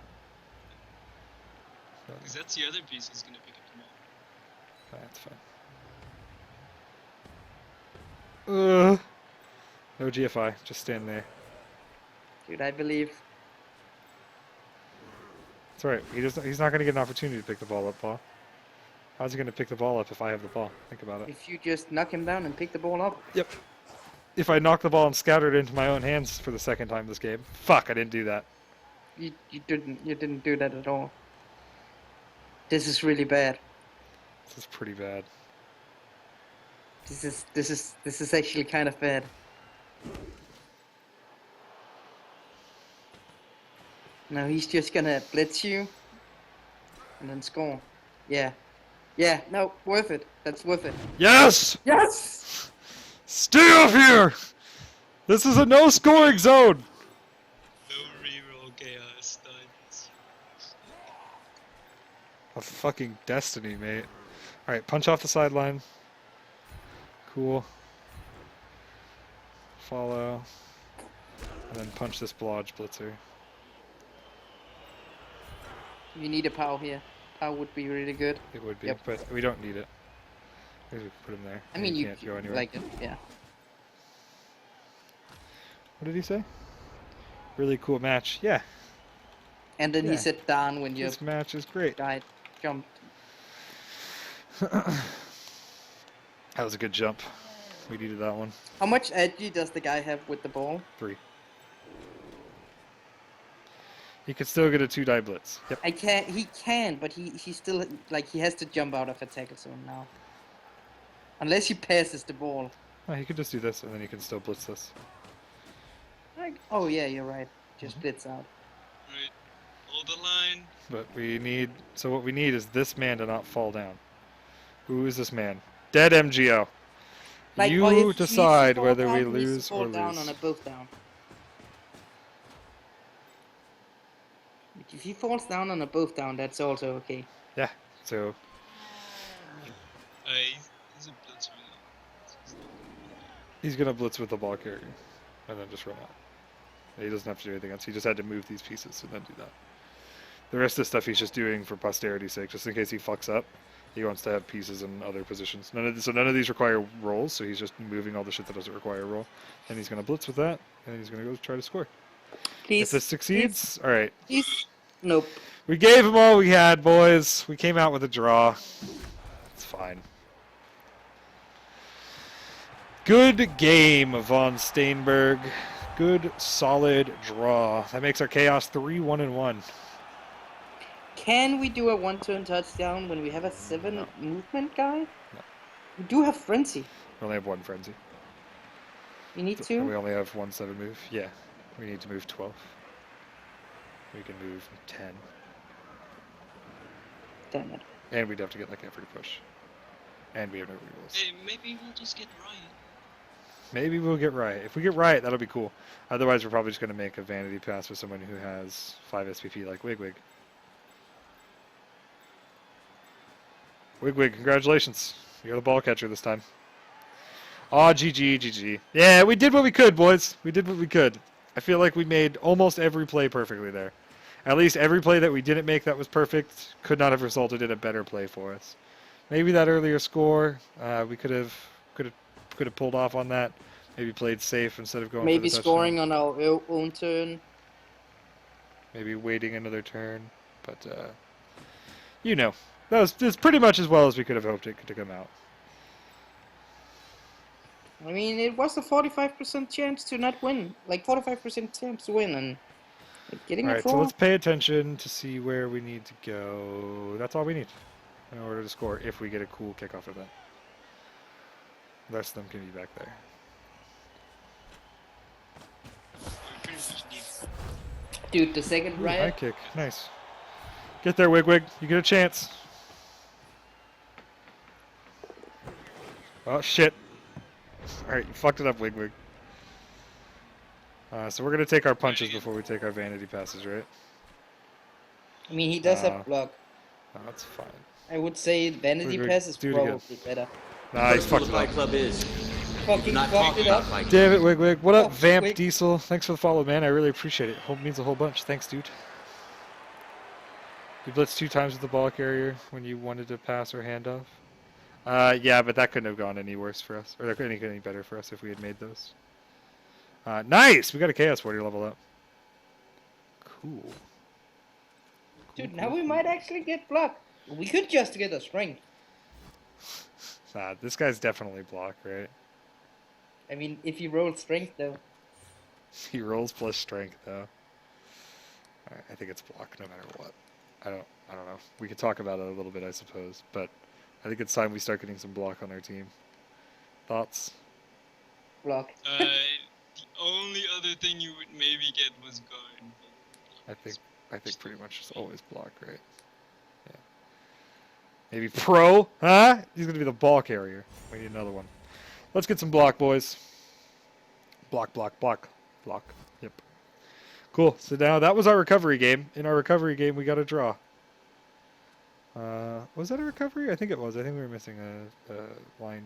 Because that's the other piece he's gonna pick up tomorrow. That's fine. No GFI. Just stand there. Dude, I believe. It's alright. He's not going to get an opportunity to pick the ball up, Paul. How's he going to pick the ball up if I have the ball? Think about it. If you just knock him down and pick the ball up. Yep. If I knock the ball and scatter it into my own hands for the second time this game. Fuck, I didn't do that. You didn't do that at all. This is really bad. This is pretty bad. This is actually kind of bad. Now he's just gonna blitz you and then score. Yeah. Yeah, no, worth it. That's worth it. Yes! Yes! Stay off here! This is a no scoring zone! No reroll chaos diamonds. A fucking destiny, mate. Alright, punch off the sideline. Cool. Follow. And then punch this blodge blitzer. You need a POW here. POW would be really good. It would be, Yep. but we don't need it. Maybe we can put him there. I mean, He you can't go anywhere. like it, yeah. What did he say? Really cool match. Yeah, And then Yeah. he said down when you this match is great. died, jumped. That was a good jump. We needed that one. How much edgy does the guy have with the ball? 3. He could still get a 2-die blitz. Yep. He can, but he still like he has to jump out of a tackle zone now. Unless he passes the ball. Oh, he could just do this, and then he can still blitz this. Like, oh yeah, you're right. Just blitz out. Right. Hold the line. But we need... So what we need is this man to not fall down. Who is this man? Dead MGO. Like, or if You he needs to decide fall whether down, we he needs to lose fall or down lose. on a both down. If he falls down on a both down, that's also okay. Yeah, so... He's a blitz right now. He's gonna blitz with the ball carrier, and then just run out. He doesn't have to do anything else. He just had to move these pieces and then do that. The rest of the stuff he's just doing for posterity's sake, just in case he fucks up. He wants to have pieces in other positions. None of these require rolls, so he's just moving all the shit that doesn't require a roll. And he's gonna blitz with that, and he's gonna go try to score. Please. If this succeeds, all right. Please. Nope. We gave him all we had, boys. We came out with a draw. It's fine. Good game, von Steinberg. Good, solid draw. That makes our Chaos 3-1-1. Can we do a one-turn touchdown when we have a 7 No. movement guy? No. We do have frenzy. We only have 1 frenzy. You need We to. only have 1 7 move. Yeah, we need to move 12. We can move 10. Damn it. And we'd have to get like every push. And we have no rerolls. Hey, maybe we'll just get Riot. Maybe we'll get Riot. If we get Riot, that'll be cool. Otherwise, we're probably just going to make a vanity pass with someone who has 5 SPP like Wigwig. Wigwig, congratulations. You're the ball catcher this time. Aw, GG, GG. Yeah, we did what we could, boys. We did what we could. I feel like we made almost every play perfectly there. At least every play that we didn't make that was perfect could not have resulted in a better play for us. Maybe that earlier score, we could have pulled off on that. Maybe played safe instead of going Maybe for the scoring touchdown. on our own turn. Maybe waiting another turn. But, you know, that's pretty much as well as we could have hoped it to come out. I mean, it was a 45% chance to not win. Like 45% chance to win, and getting All a right, so 4. let's pay attention to see where we need to go. That's all we need in order to score if we get a cool kickoff event. The rest of them can be back there. We pretty much need. Dude, the second Ooh, high riot. kick. Nice. Get there, Wigwig. You get a chance. Oh, shit. Alright, you fucked it up, Wigwig. So we're going to take our punches before we take our vanity passes, right? I mean, he does Uh, have block. Oh, that's fine. I would say vanity Wait, pass is do it again. probably better. Nah, he's First rule fucked of it Fight up. Club is Fucking not fucked talk it about up. Fight Club. Damn it, Wigwig. What up, Oh, Vamp Wig. Diesel? Thanks for the follow, man. I really appreciate it. Means a whole bunch. Thanks, dude. You blitzed 2 times with the ball carrier when you wanted to pass or hand off. Yeah, but that couldn't have gone any worse for us. Or that couldn't have gone any better for us if we had made those. Nice! We got a Chaos Warrior level up. Cool. Dude, now we might actually get block. We could just get a strength. Nah, this guy's definitely block, right? I mean, if you roll strength though. He rolls plus strength, though. Alright, I think it's block no matter what. I don't know. We could talk about it a little bit, I suppose, but I think it's time we start getting some block on our team. Thoughts? Block. The only other thing you would maybe get was guard. I think pretty much it's always block, right? Yeah. Maybe pro, huh? He's gonna be the ball carrier. We need another one. Let's get some block, boys. Block, block, block, block. Yep. Cool. So now that was our recovery game. In our recovery game, we got a draw. Was that a recovery? I think it was. I think we were missing a line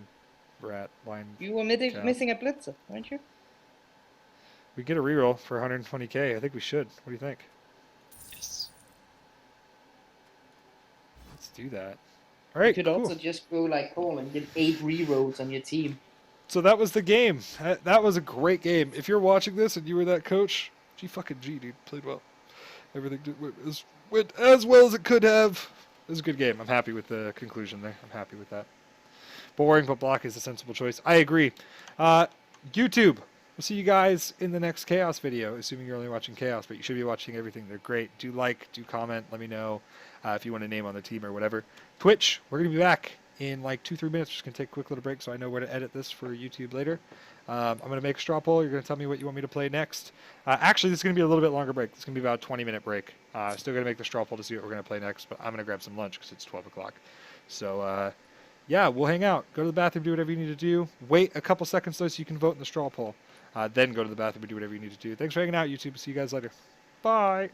line. You were Yeah. missing a blitzer, weren't you? We get a reroll for 120k. I think we should. What do you think? Yes. Let's do that. All right. You could Cool. also just go like home and get 8 rerolls on your team. So that was the game. That was a great game. If you're watching this and you were that coach, G, dude, played well. Everything went as well as it could have. It was a good game. I'm happy with the conclusion there. I'm happy with that. Boring, but block is a sensible choice. I agree. YouTube. We'll see you guys in the next Chaos video, assuming you're only watching Chaos, but you should be watching everything. They're great. Do like, do comment, let me know if you want a name on the team or whatever. Twitch, we're going to be back in like 2-3 minutes. Just going to take a quick little break so I know where to edit this for YouTube later. I'm going to make a straw poll. You're going to tell me what you want me to play next. Actually, this is going to be a little bit longer break. It's going to be about a 20-minute break. Still going to make the straw poll to see what we're going to play next, but I'm going to grab some lunch because it's 12 o'clock. So, yeah, we'll hang out. Go to the bathroom, do whatever you need to do. Wait a couple seconds, though, so you can vote in the straw poll. Then go to the bathroom and do whatever you need to do. Thanks for hanging out, YouTube. See you guys later. Bye.